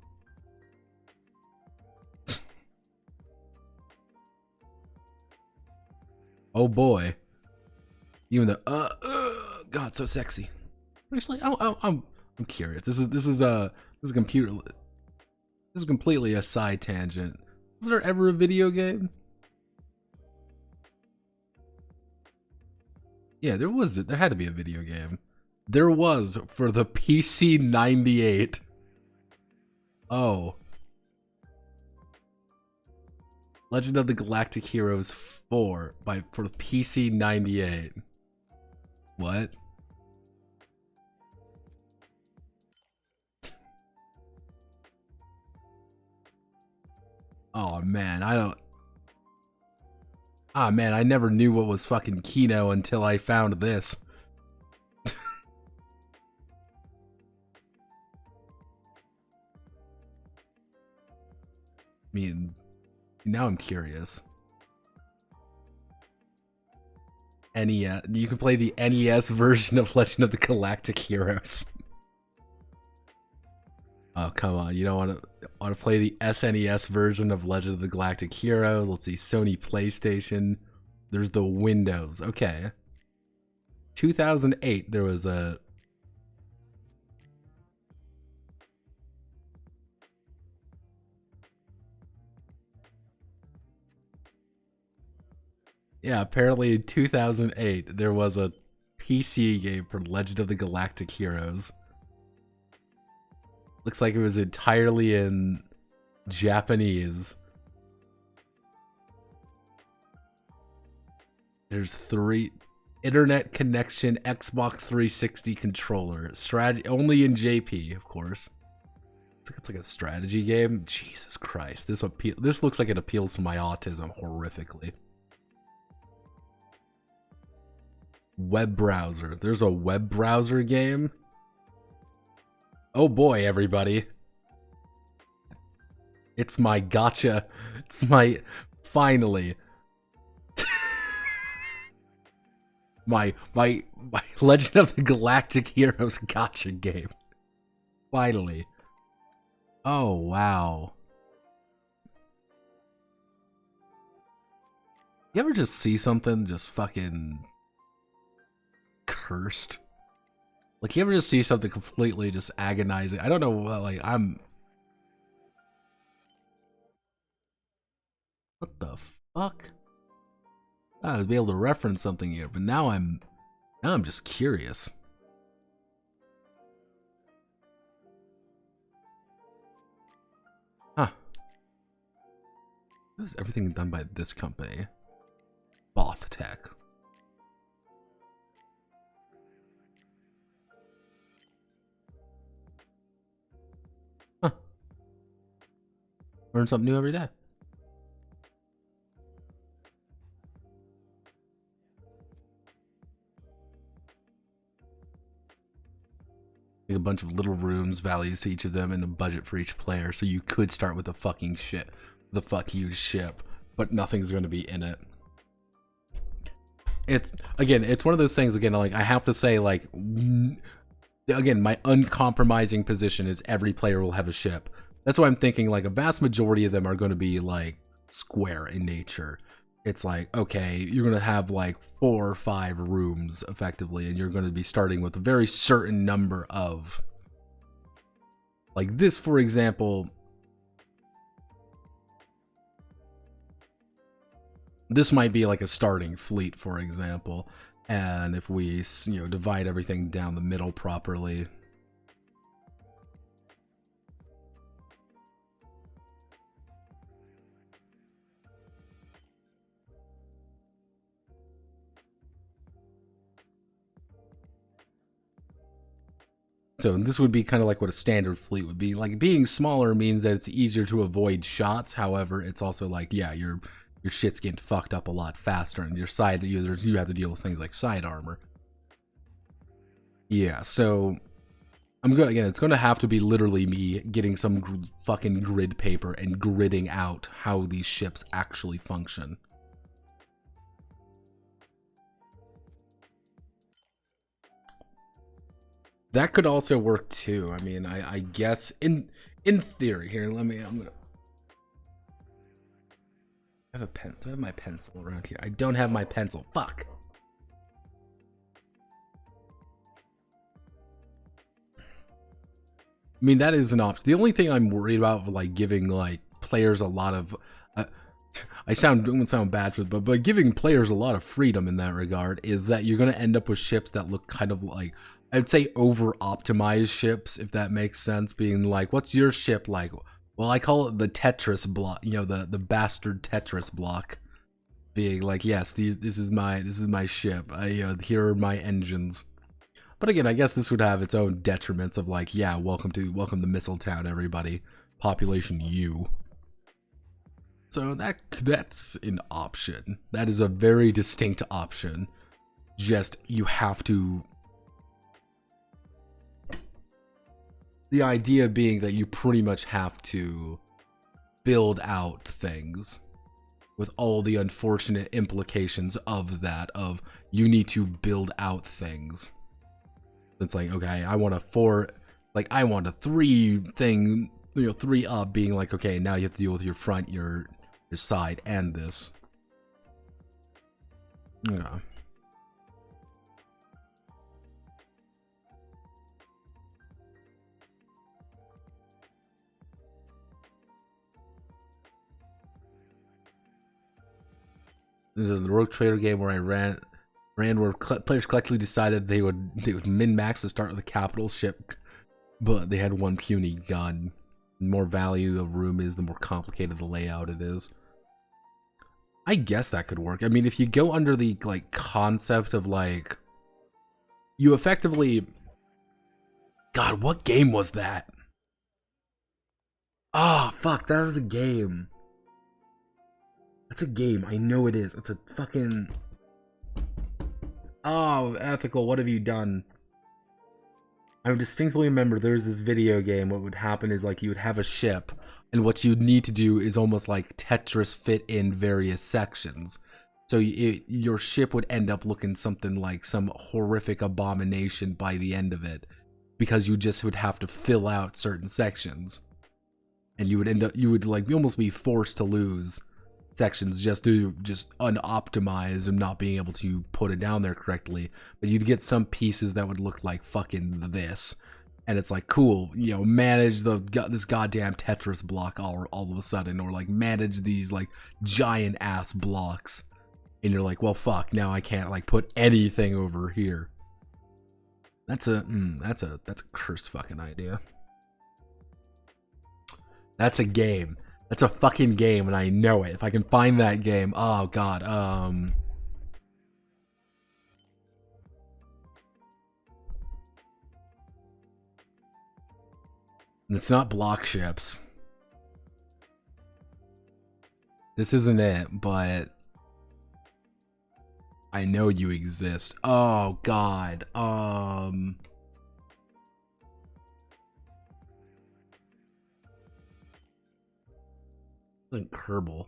Oh boy. Even the God, so sexy. Actually, I'm curious. This is completely a side tangent. Was there ever a video game? Yeah, there had to be a video game. There was for the PC 98. Oh. Legend of the Galactic Heroes 4 for the PC 98. What? Oh man, I never knew what was fucking Kino until I found this. I mean, now I'm curious. NES, you can play the NES version of Legend of the Galactic Heroes. Oh, come on. You don't want to play the SNES version of Legend of the Galactic Heroes. Let's see, Sony PlayStation. There's the Windows. Okay. 2008, there was a... Yeah, apparently in 2008, there was a PC game for Legend of the Galactic Heroes. Looks like it was entirely in Japanese. There's 3 internet connection, Xbox 360 controller, strategy only in JP, of course. It's like a strategy game. Jesus Christ, this looks like it appeals to my autism horrifically. Web browser. There's a web browser game. Oh boy, everybody. It's my gotcha. It's my finally. my Legend of the Galactic Heroes gotcha game. Finally. Oh wow. You ever just see something just fucking cursed? Like, you ever just see something completely just agonizing? I don't know, like, what the fuck? I would be able to reference something here, but now I'm just curious. Huh. Is everything done by this company? Both Tech. Huh. Learn something new every day. Make a bunch of little rooms, values to each of them, and a budget for each player. So you could start with a fucking shit, the fuck huge ship, but nothing's going to be in it. It's one of those things. Again, like, I have to say, like, again, my uncompromising position is every player will have a ship. That's why I'm thinking, like, a vast majority of them are going to be like square in nature. It's like, okay, you're going to have like 4 or 5 rooms effectively, and you're going to be starting with a very certain number of, like this, for example. This might be like a starting fleet, for example, and if we, divide everything down the middle properly. So this would be kind of like what a standard fleet would be. Like, being smaller means that it's easier to avoid shots. However, it's also like, yeah, your shit's getting fucked up a lot faster, and your side, you have to deal with things like side armor. Yeah, so I'm good. Again, it's going to have to be literally me getting some fucking grid paper and gridding out how these ships actually function. That could also work too. I mean, I guess in theory here, I'm gonna have a pen. Do I have my pencil around here? I don't have my pencil. Fuck. I mean, that is an option. The only thing I'm worried about, like, giving like players a lot of, don't sound bad for it, but giving players a lot of freedom in that regard is that you're going to end up with ships that look kind of like, I'd say, over-optimized ships, if that makes sense. Being like, what's your ship like? Well, I call it the Tetris block, the bastard Tetris block. Being like, yes, this is my ship. Here are my engines. But again, I guess this would have its own detriments of like, yeah, welcome to Mistletown, everybody. Population U. So that's an option. That is a very distinct option. Just, you have to... The idea being that you pretty much have to build out things with all the unfortunate implications of that, of you need to build out things. It's like, okay, I want a 4... Like, I want a 3 thing, you know, 3 up being like, okay, now you have to deal with your front, your side, and this. Yeah. This is the Rogue Trader game where I ran where players collectively decided they would min-max to start with a capital ship, but they had one puny gun. The more value a room is, the more complicated the layout it is. I guess that could work. I mean, if you go under the like concept of like, you effectively, God, what game was that? Oh fuck, that was a game. That's a game. I know it is. It's a fucking. Oh, ethical. What have you done? I distinctly remember there's this video game. What would happen is like you would have a ship, and what you'd need to do is almost like Tetris fit in various sections. So your ship would end up looking something like some horrific abomination by the end of it, because you just would have to fill out certain sections, and you would like almost be forced to lose sections just to unoptimize and not being able to put it down there correctly. But you'd get some pieces that would look like fucking this, and it's like, cool, you know, manage this goddamn Tetris block all of a sudden, or like manage these like giant ass blocks, and you're like, well fuck, now I can't like put anything over here. That's a cursed fucking idea. That's a game. That's a fucking game, and I know it. If I can find that game, oh god, it's not block ships. This isn't it, but I know you exist. Oh god, like Kerbal.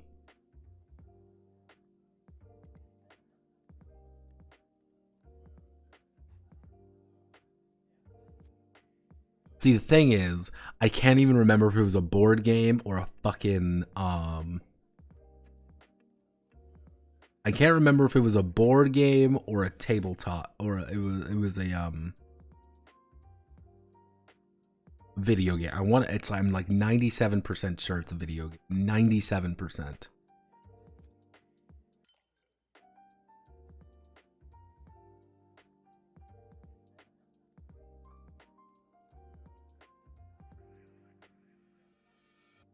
See, the thing is, I can't even remember if it was a board game or a fucking I can't remember if it was a board game or a tabletop, or it was a video game. I'm like 97% sure it's a video game. 97%.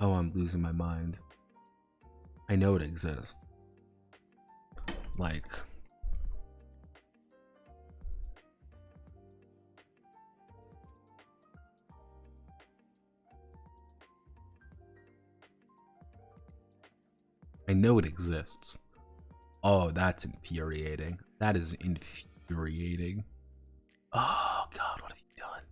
Oh, I'm losing my mind. I know it exists. Like, I know it exists. Oh, that's infuriating. That is infuriating. Oh god, what have you done?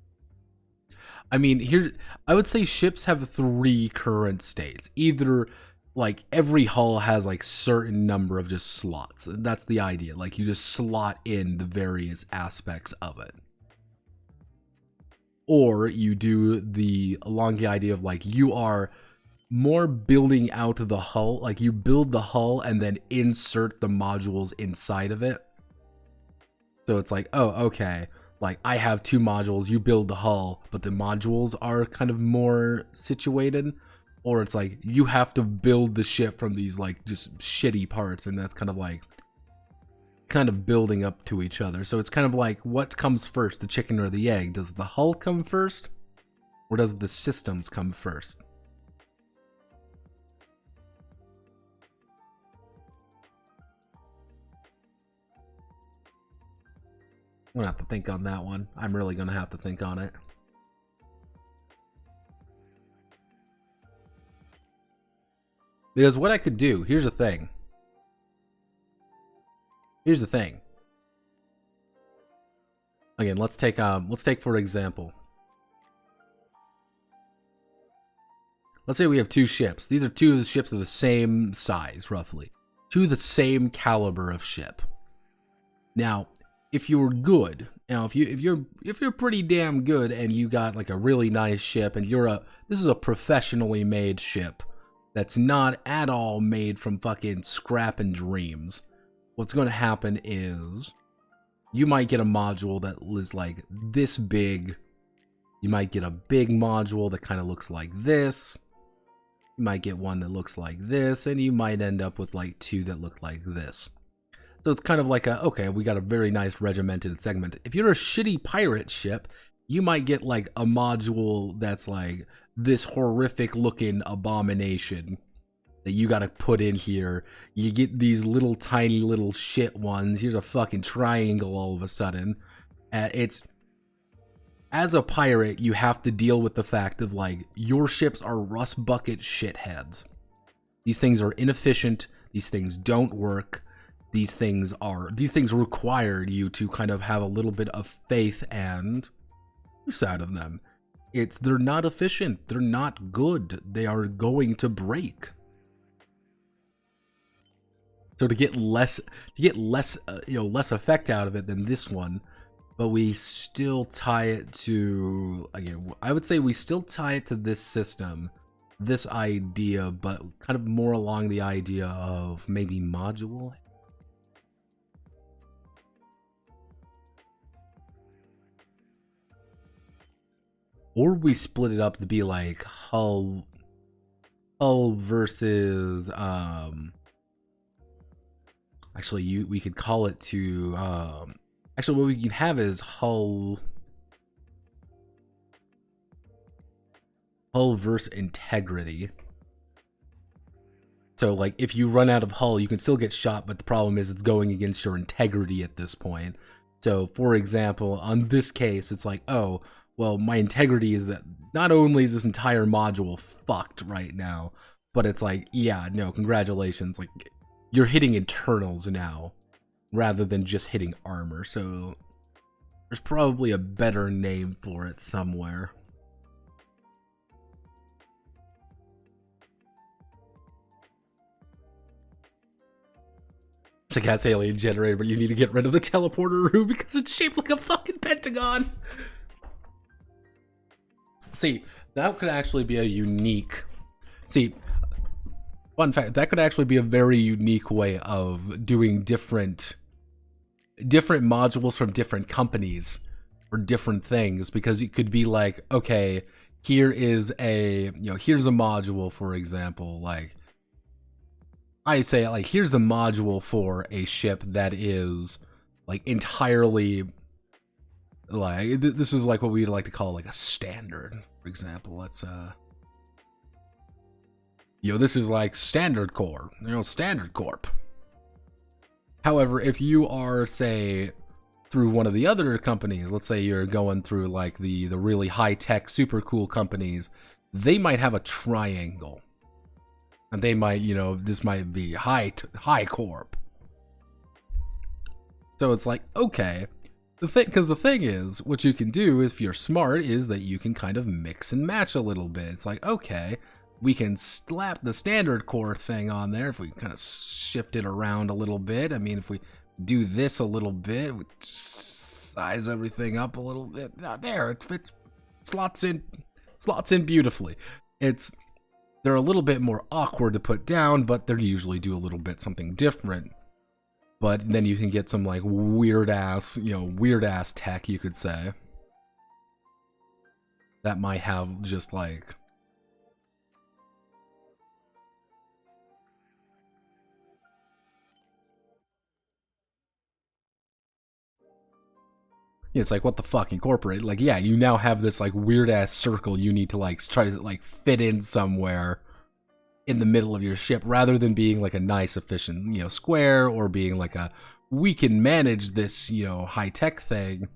I mean, I would say ships have 3 current states. Either like every hull has like certain number of just slots. That's the idea. Like you just slot in the various aspects of it. Or you do along the idea of like you are more building out the hull. Like you build the hull and then insert the modules inside of it. So it's like, oh, okay. Like I have 2 modules, you build the hull, but the modules are kind of more situated. Or it's like you have to build the ship from these like just shitty parts, and that's kind of building up to each other. So it's kind of like, what comes first, the chicken or the egg? Does the hull come first, or does the systems come first? I'm gonna have to think on that one. I'm really gonna have to think on it. Because what I could do, here's the thing. Here's the thing. Again, let's take for example. Let's say we have 2 ships. These are 2 of the ships of the same size, roughly. 2 of the same caliber of ship. Now, if you're good, if you're pretty damn good and you got like a really nice ship and this is a professionally made ship that's not at all made from fucking scrap and dreams, what's going to happen is you might get a module that is like this big. You might get a big module that kind of looks like this. You might get one that looks like this, and you might end up with like two that look like this. So it's kind of like okay, we got a very nice regimented segment. If you're a shitty pirate ship, you might get like a module that's like this horrific looking abomination that you gotta put in here. You get these little tiny little shit ones. Here's a fucking triangle all of a sudden. As a pirate, you have to deal with the fact of like your ships are rust bucket shitheads. These things are inefficient. These things don't work. These things require you to kind of have a little bit of faith and use out of them. They're not efficient. They're not good. They are going to break. So to get less less effect out of it than this one, but we still tie it to, again, I would say we still tie it to this system, this idea, but kind of more along the idea of maybe module. Or we split it up to be like hull versus actually we could call it to actually what we can have is hull versus integrity. So like if you run out of hull, you can still get shot, but the problem is it's going against your integrity at this point. So for example, on this case, it's like, oh, well, my integrity is that not only is this entire module fucked right now, but it's like, yeah, no, congratulations, like you're hitting internals now rather than just hitting armor. So there's probably a better name for it somewhere. It's a cat's alien generator, but you need to get rid of the teleporter room because it's shaped like a fucking pentagon. See, that could actually be a unique... See, fun fact, that could actually be a very unique way of doing different modules from different companies for different things, because it could be like, okay, here is a, here's a module, for example, like, I say, like, here's the module for a ship that is, like, entirely... like this is like what we'd like to call like a standard, for example. Let's this is like standard core, standard corp. However, if you are, say, through one of the other companies, let's say you're going through like the really high-tech super cool companies, they might have a triangle, and they might, this might be high corp. So it's like, okay, because the thing is, what you can do if you're smart is that you can kind of mix and match a little bit. It's like, okay, we can slap the standard core thing on there if we kind of shift it around a little bit. I mean, if we do this a little bit, we size everything up a little bit. Now there, it fits, slots in beautifully. They're a little bit more awkward to put down, but they usually do a little bit something different. But then you can get some like weird ass tech, you could say, that might have just like, it's like, what the fuck, incorporate? Like, yeah, you now have this like weird ass circle you need to like try to like fit in somewhere in the middle of your ship, rather than being like a nice efficient square, or being like a, we can manage this high-tech thing.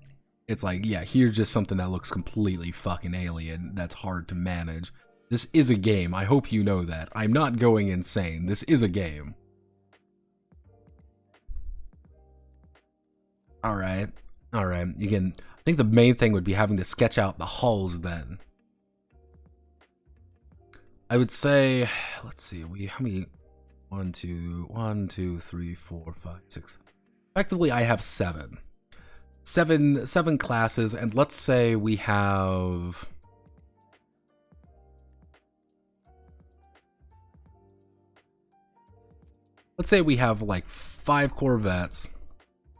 It's like, yeah, here's just something that looks completely fucking alien that's hard to manage. This is a game. I hope you know that. I'm not going insane. This is a game. Alright. Again, I think the main thing would be having to sketch out the hulls then. I would say, let's see, how many? 1, 2, 3, 4, 5, 6. Effectively, I have 7. seven classes, and let's say we have, like 5 Corvettes.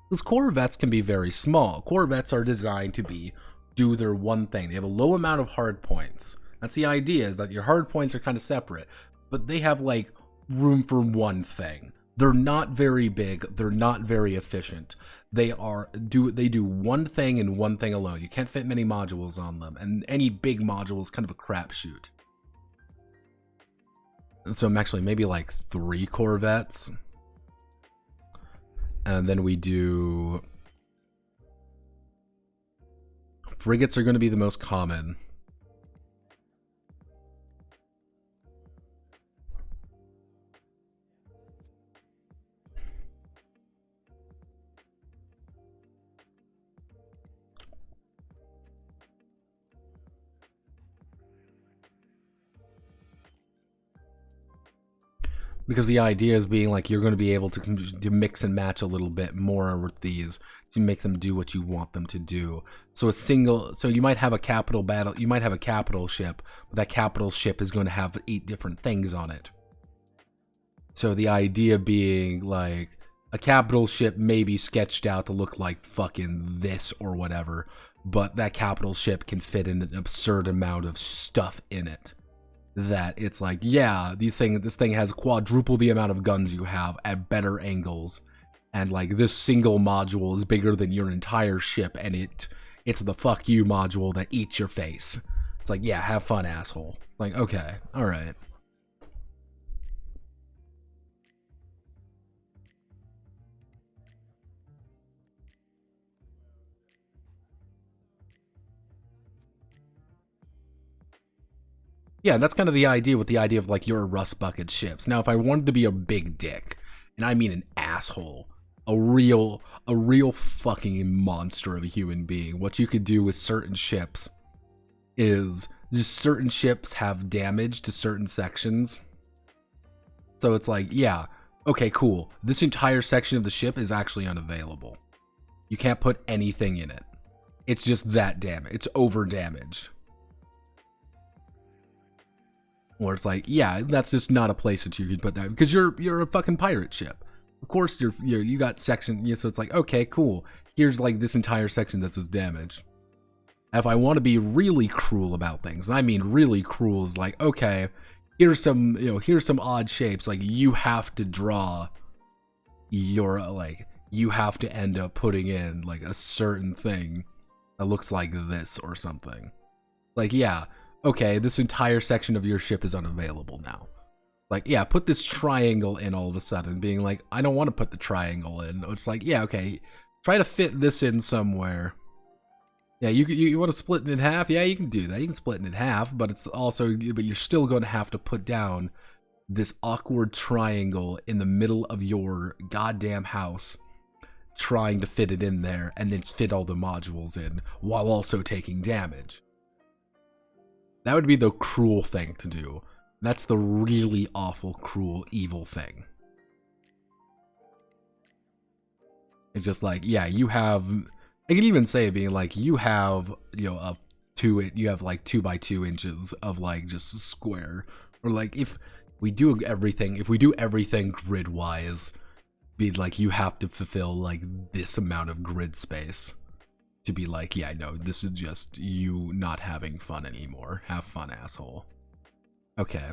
Those Corvettes can be very small. Corvettes are designed to do their one thing. They have a low amount of hard points. That's the idea, is that your hard points are kind of separate, but they have like room for one thing. They're not very big. They're not very efficient. They do one thing and one thing alone. You can't fit many modules on them, and any big module is kind of a crapshoot. So I'm actually maybe like 3 Corvettes. And then we do... Frigates are going to be the most common. Because the idea is being like, you're going to be able to mix and match a little bit more with these to make them do what you want them to do. So so you might have a capital battle, you might have a capital ship, but that capital ship is going to have 8 different things on it. So the idea being like, a capital ship may be sketched out to look like fucking this or whatever, but that capital ship can fit in an absurd amount of stuff in it. That it's like, yeah, this thing has quadruple the amount of guns you have at better angles, and like this single module is bigger than your entire ship, and it's the fuck you module that eats your face. It's like, yeah, have fun, asshole. Like, okay, all right. Yeah, that's kind of the idea with the idea of like your rust bucket ships. Now, if I wanted to be a big dick, and I mean an asshole, a real fucking monster of a human being, what you could do with certain ships is just certain ships have damage to certain sections. So it's like, yeah, okay, cool. This entire section of the ship is actually unavailable. You can't put anything in it. It's just that damage. It's over damaged. Or it's like, yeah, that's just not a place that you could put that, because you're a fucking pirate ship. Of course you got section, so it's like, okay, cool. Here's like this entire section that's just damaged. And if I want to be really cruel about things, and I mean really cruel, is like, okay, here's some odd shapes. Like you have to draw you have to end up putting in like a certain thing that looks like this or something. Like, yeah. Okay, this entire section of your ship is unavailable now. Like, yeah, put this triangle in all of a sudden, being like, I don't want to put the triangle in. It's like, yeah, okay, try to fit this in somewhere. Yeah, you want to split it in half? Yeah, you can do that. You can split it in half, but you're still going to have to put down this awkward triangle in the middle of your goddamn house, trying to fit it in there, and then fit all the modules in, while also taking damage. That would be the cruel thing to do. That's the really awful, cruel, evil thing. It's just like, yeah, you have, I can even say it being like, you have, you have like 2 by 2 inches of like just square. Or like if we do everything grid wise, be like, you have to fulfill like this amount of grid space. To be like, yeah, no, this is just you not having fun anymore. Have fun, asshole. Okay.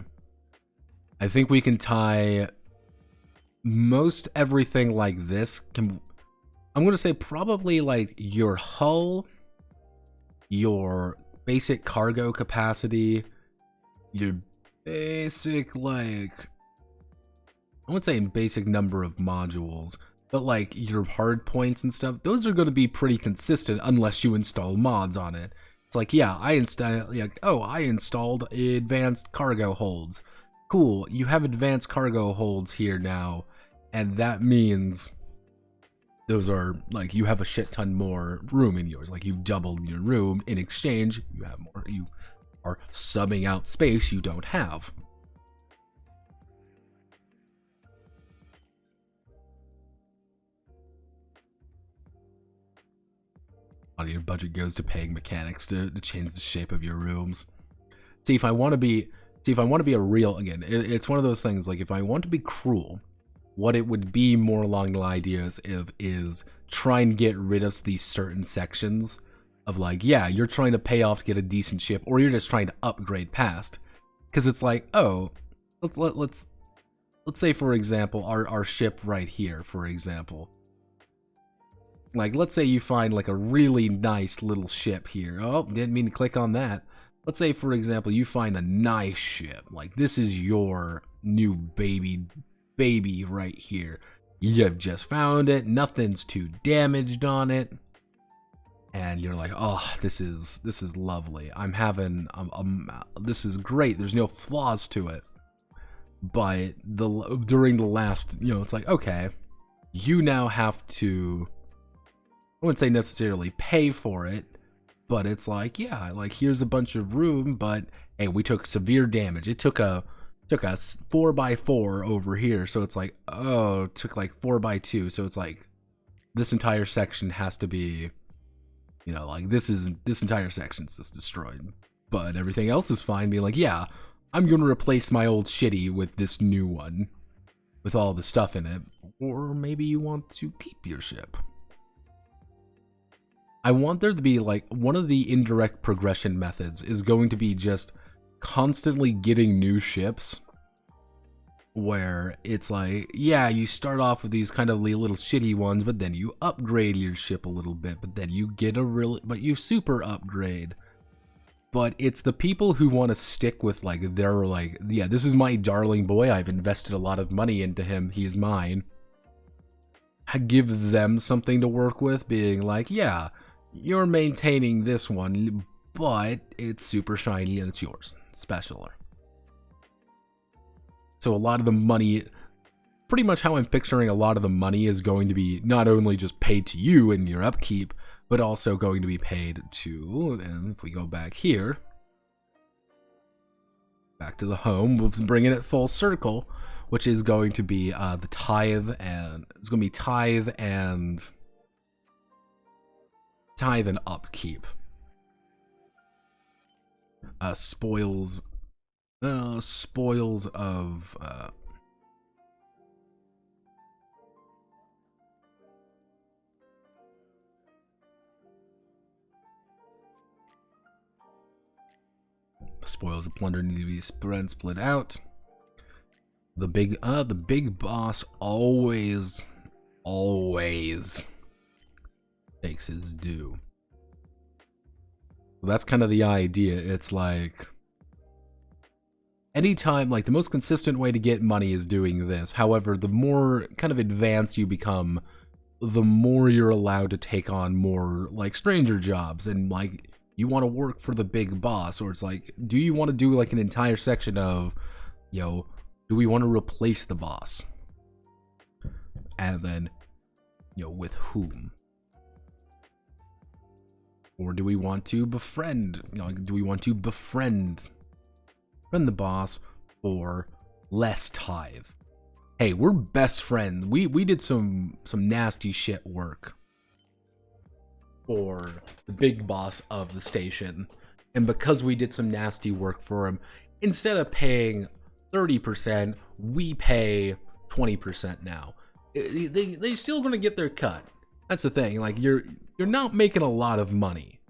I think we can tie most everything like this. I'm going to say probably like your hull, your basic cargo capacity, your basic, like, I would say basic number of modules. But like your hard points and stuff, those are going to be pretty consistent unless you install mods on it. It's like, yeah, I installed advanced cargo holds. Cool, you have advanced cargo holds here now, and that means those are like, you have a shit ton more room in yours. Like you've doubled your room. In exchange, you have more. You are subbing out space you don't have. A lot of your budget goes to paying mechanics to change the shape of your rooms. See, if I want to be a real, again, it's one of those things, like, if I want to be cruel, what it would be more along the ideas is try and get rid of these certain sections of, like, yeah, you're trying to pay off to get a decent ship, or you're just trying to upgrade past. Because it's like, oh, let's say, for example, our ship right here, for example. Like, let's say you find, like, a really nice little ship here. Oh, didn't mean to click on that. Let's say, for example, you find a nice ship. Like, this is your new baby right here. You've just found it. Nothing's too damaged on it. And you're like, oh, this is lovely. This is great. There's no flaws to it. But during the last, it's like, okay, you now have to, I wouldn't say necessarily pay for it, but it's like, yeah, like, here's a bunch of room, but hey, we took severe damage. It took a 4x4 over here, so it's like, oh, it took like 4x2, so it's like this entire section has to be, like, this entire section's just destroyed, but everything else is fine. Being like, yeah, I'm gonna replace my old shitty with this new one with all the stuff in it. Or maybe you want to keep your ship. I want there to be, like, one of the indirect progression methods is going to be just constantly getting new ships, where it's like, yeah, you start off with these kind of little shitty ones, but then you upgrade your ship a little bit, but then you get but you super upgrade. But it's the people who want to stick with, like, they're like, yeah, this is my darling boy, I've invested a lot of money into him, he's mine. I give them something to work with, being like, yeah, you're maintaining this one, but it's super shiny and it's yours. Special. So a lot of the money, pretty much how I'm picturing a lot of the money is going to be not only just paid to you and your upkeep, but also going to be paid to, and if we go back here, back to the home, we'll bring it full circle, which is going to be the tithe, and it's going to be tithe and upkeep. Spoils of spoils of plunder need to be split out. The big boss always takes his due. So that's kind of the idea. It's like, anytime, like, the most consistent way to get money is doing this. However, the more kind of advanced you become, the more you're allowed to take on more, like, stranger jobs, and, like, you want to work for the big boss, or it's like, do you want to do, like, an entire section of, do we want to replace the boss? And then, with whom? Or do we want to befriend, do we want to befriend the boss for less tithe? Hey, we're best friends. We did some nasty shit work for the big boss of the station, and because we did some nasty work for him, instead of paying 30%, we pay 20% now. They still gonna get their cut. That's the thing. Like, you're not making a lot of money.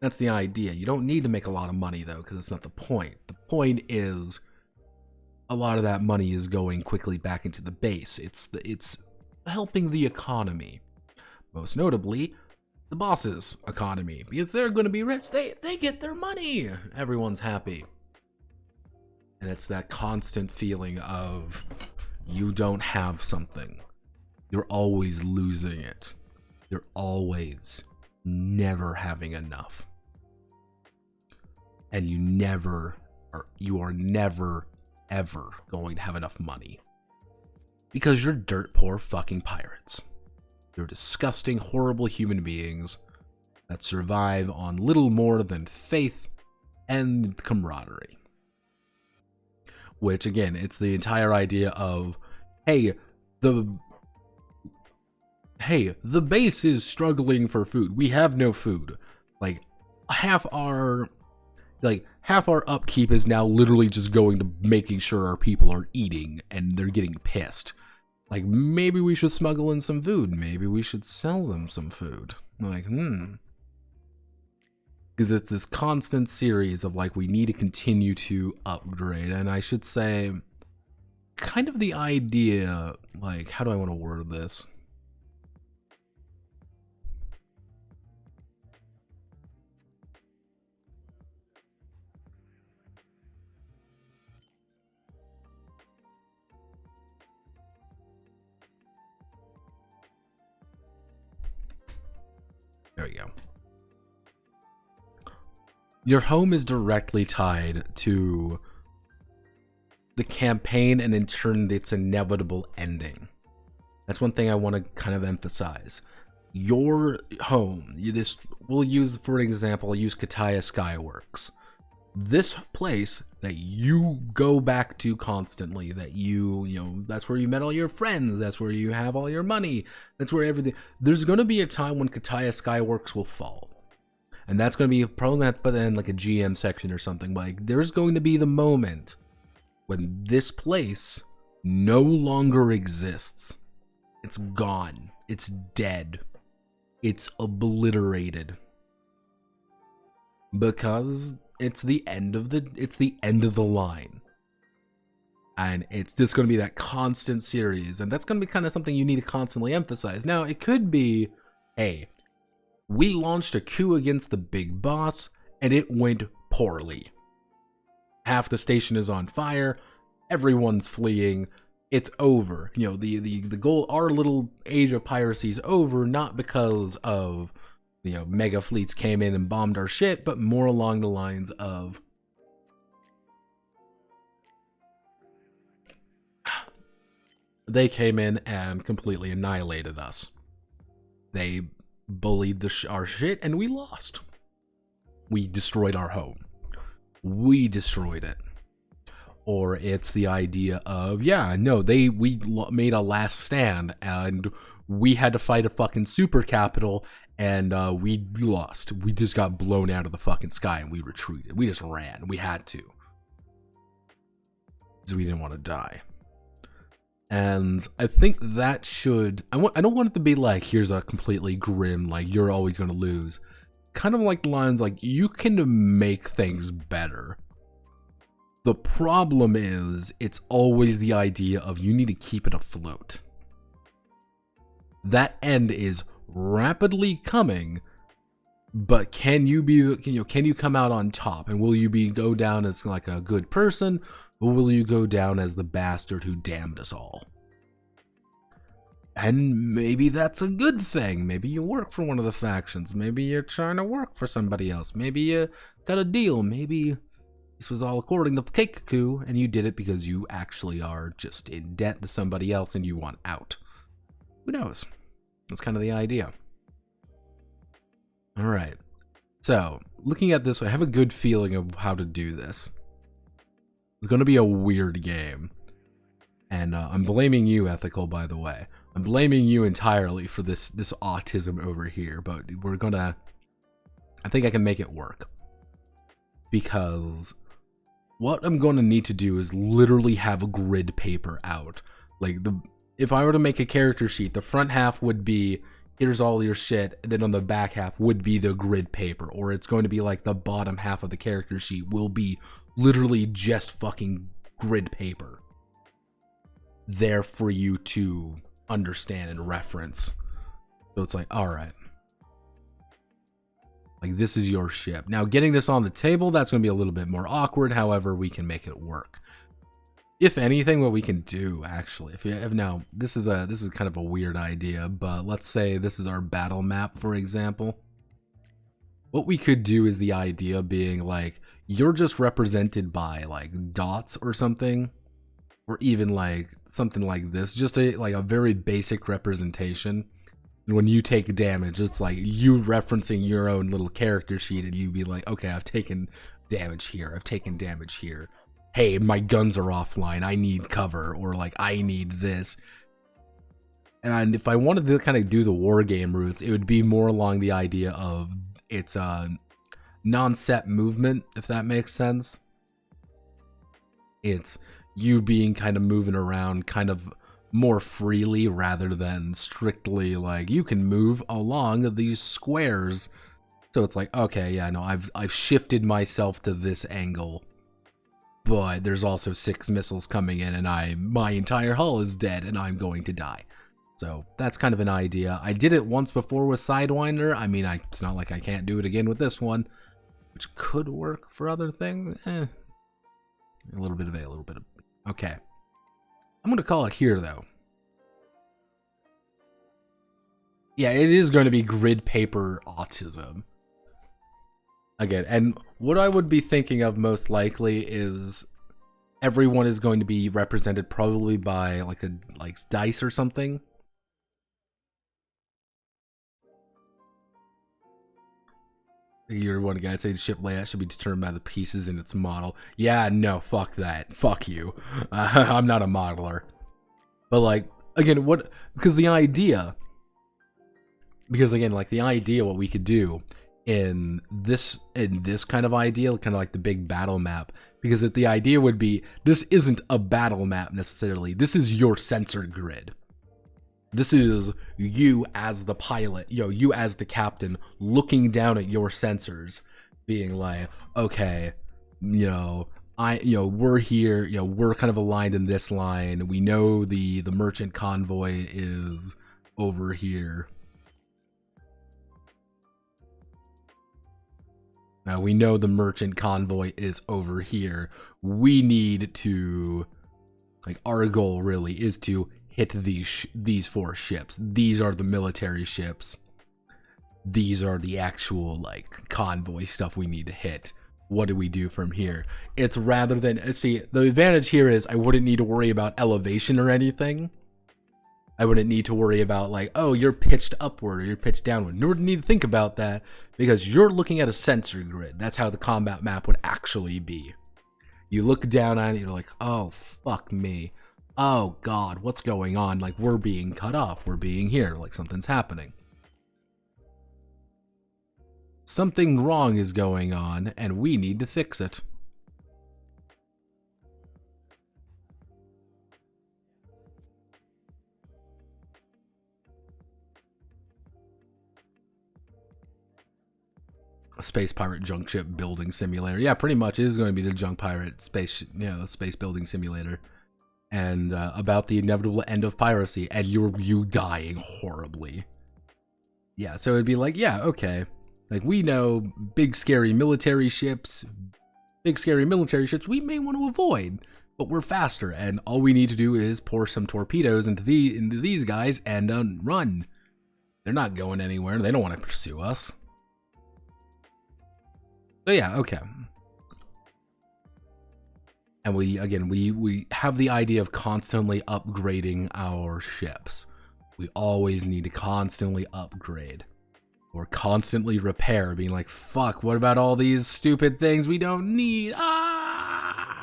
That's the idea. You don't need to make a lot of money, though, because it's not the point. The point is, a lot of that money is going quickly back into the base. It's helping the economy. Most notably, the boss's economy. Because they're going to be rich. They get their money. Everyone's happy. And it's that constant feeling of, you don't have something. You're always losing it. You're always never having enough. And you are never, ever going to have enough money. Because you're dirt poor fucking pirates. You're disgusting, horrible human beings that survive on little more than faith and camaraderie. Which, again, it's the entire idea of, hey, hey, the base is struggling for food. We have no food. Like half our upkeep is now literally just going to making sure our people are eating and they're getting pissed. Like, maybe we should smuggle in some food. Maybe we should sell them some food. Like, because it's this constant series of, like, we need to continue to upgrade. And I should say, kind of the idea, like, how do I want to word this? There we go. Your home is directly tied to the campaign and in turn its inevitable ending. That's one thing I want to kind of emphasize. Your home, we'll use, for an example, I'll use Kataya Skyworks. This place that you go back to constantly, that you know, that's where you met all your friends, that's where you have all your money, that's where everything, there's going to be a time when Kataya Skyworks will fall. And that's going to be probably not, but then like a GM section or something. Like, there's going to be the moment when this place no longer exists. It's gone. It's dead. It's obliterated. Because it's the end of the line. And it's just going to be that constant series. And that's going to be kind of something you need to constantly emphasize. Now, it could be, hey, we launched a coup against the big boss, and it went poorly. Half the station is on fire, everyone's fleeing, it's over. You know, the goal, our little age of piracy is over, not because of, you know, mega fleets came in and bombed our shit, but more along the lines of they came in and completely annihilated us. They bullied our shit and we lost. We destroyed our home. We destroyed it. Or it's the idea of, yeah, no, we made a last stand and we had to fight a fucking super capital and we lost. We just got blown out of the fucking sky and we retreated. We just ran. We had to. Because we didn't want to die. And I think that should, I don't want it to be like, here's a completely grim, like, you're always going to lose. Kind of like the lines like, you can make things better. The problem is, it's always the idea of you need to keep it afloat. That end is rapidly coming, but can you come out on top? And will you go down as like a good person? Or will you go down as the bastard who damned us all? And maybe that's a good thing. Maybe you work for one of the factions. Maybe you're trying to work for somebody else. Maybe you got a deal. Maybe this was all according to Cake Coup, and you did it because you actually are just in debt to somebody else and you want out. Who knows? That's kind of the idea. Alright. So, looking at this, I have a good feeling of how to do this. It's going to be a weird game. And I'm blaming you, Ethical, by the way. I'm blaming you entirely for this autism over here. But we're going to... I think I can make it work. Because what I'm going to need to do is literally have a grid paper out. Like, if I were to make a character sheet, the front half would be, here's all your shit. And then on the back half would be the grid paper. Or it's going to be like the bottom half of the character sheet will be literally just fucking grid paper there for you to understand and reference. So it's like, all right, like, this is your ship. Now, getting this on the table, that's going to be a little bit more awkward. However, we can make it work. If anything, what we can do, actually, if now this is kind of a weird idea, but let's say this is our battle map, for example. What we could do is the idea being like, you're just represented by like dots or something, or even like something like this, just like a very basic representation. And when you take damage, it's like you referencing your own little character sheet, and you be like, okay, I've taken damage here, I've taken damage here. Hey, my guns are offline, I need cover, or like I need this. And if I wanted to kind of do the war game routes, it would be more along the idea of it's a non-set movement, if that makes sense. It's you being kind of moving around kind of more freely rather than strictly like you can move along these squares. So it's like, okay, yeah, no, I've shifted myself to this angle, but there's also 6 missiles coming in and my entire hull is dead and I'm going to die. So that's kind of an idea. I did it once before with Sidewinder. I mean, it's not like I can't do it again with this one, which could work for other things. A little bit of A, a little bit of B. Okay. I'm going to call it here, though. Yeah, it is going to be grid paper autism. Again, and what I would be thinking of most likely is everyone is going to be represented probably by like dice or something. You're one guy saying ship layout should be determined by the pieces in its model. Yeah, no, fuck that. Fuck you. I'm not a modeler. But like, again, because the idea, what we could do in this kind of idea, kind of like the big battle map, because the idea would be, this isn't a battle map necessarily. This is your sensor grid. This is you as the pilot, you as the captain, looking down at your sensors, being like, okay, we're here, we're kind of aligned in this line. We know the merchant convoy is over here. Now we know the merchant convoy is over here. We need to, our goal really is to hit these 4 ships. These are the military ships. These are the actual convoy stuff we need to hit. What do we do from here? It's rather than, see, the advantage here is I wouldn't need to worry about elevation or anything. I wouldn't need to worry about oh, you're pitched upward or you're pitched downward. You wouldn't need to think about that because you're looking at a sensor grid. That's how the combat map would actually be. You look down on it, you're like, oh, fuck me. Oh God, what's going on? We're being cut off. We're being here. Something's happening. Something wrong is going on, and we need to fix it. A space pirate junk ship building simulator. Yeah, pretty much it is going to be the junk pirate space building simulator. And about the inevitable end of piracy and you dying horribly. Yeah, so it'd be yeah, okay. We know big scary military ships we may want to avoid, but we're faster, and all we need to do is pour some torpedoes into these guys and run. They're not going anywhere. They don't want to pursue us. So yeah, okay. And we have the idea of constantly upgrading our ships. We always need to constantly upgrade or constantly repair, being like, fuck, what about all these stupid things we don't need? Ah!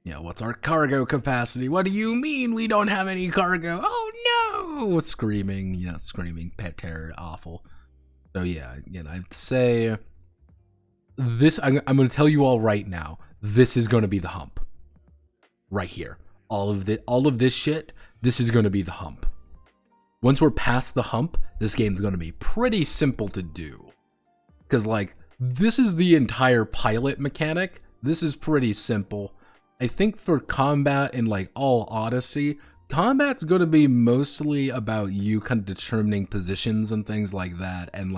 Yeah, what's our cargo capacity? What do you mean we don't have any cargo? Oh no! Screaming, screaming, pet terror, awful. So yeah, again, I'd say this, I'm going to tell you all right now, this is going to be the hump. Right here. All of this shit, this is going to be the hump. Once we're past the hump, this game's going to be pretty simple to do. Because, this is the entire pilot mechanic. This is pretty simple. I think for combat in, all Odyssey, combat's going to be mostly about you kind of determining positions and things like that. And,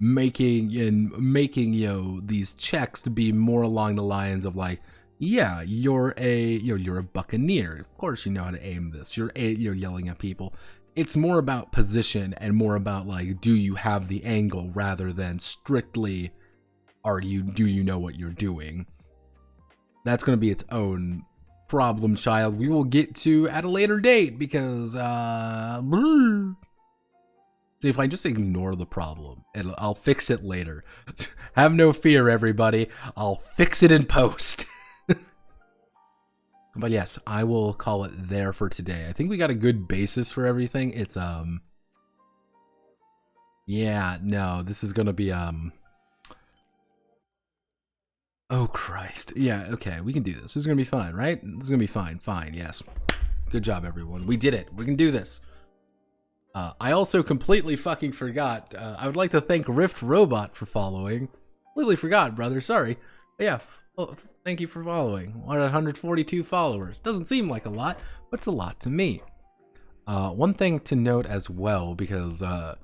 making these checks to be more along the lines of yeah, you're a buccaneer. Of course you know how to aim this. You're yelling at people. It's more about position and more about do you have the angle rather than strictly do you know what you're doing. That's going to be its own problem child we will get to at a later date because see, if I just ignore the problem, I'll fix it later. Have no fear, everybody. I'll fix it in post. But yes, I will call it there for today. I think we got a good basis for everything. It's yeah, no, this is gonna be oh Christ. Yeah, okay, we can do this. This is gonna be fine, right? This is gonna be fine. Fine, yes. Good job, everyone. We did it. We can do this. I also completely fucking forgot. I would like to thank Rift Robot for following. Completely forgot, brother. Sorry. But yeah. Well, thank you for following. 142 followers. Doesn't seem like a lot, but it's a lot to me. One thing to note as well, because I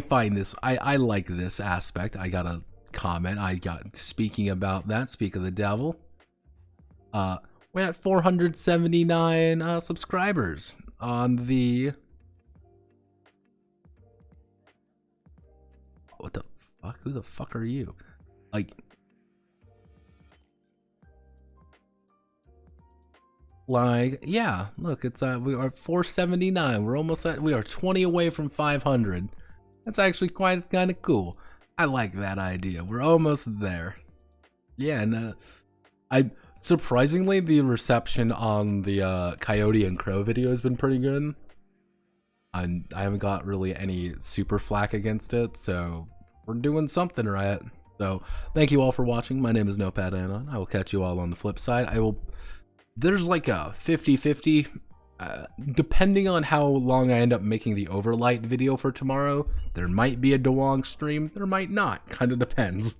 find this, I like this aspect. I got a comment. I got speaking about that. Speak of the devil. We're at 479 subscribers on the. What the fuck? Who the fuck are you? Like, yeah, look, it's we are 479. We're almost at, we are 20 away from 500. That's actually quite kind of cool. I like that idea. We're almost there. Yeah, and I surprisingly the reception on the Coyote and Crow video has been pretty good. I haven't got really any super flack against it, so we're doing something right. So thank you all for watching. My name is Notepad Anon. I will catch you all on the flip side. There's like a 50-50, depending on how long I end up making the overlight video for tomorrow. There might be a gnawing stream, there might not, kind of depends.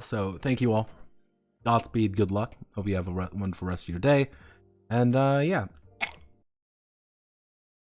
So thank you all. Godspeed, good luck. Hope you have a wonderful rest of your day. And yeah,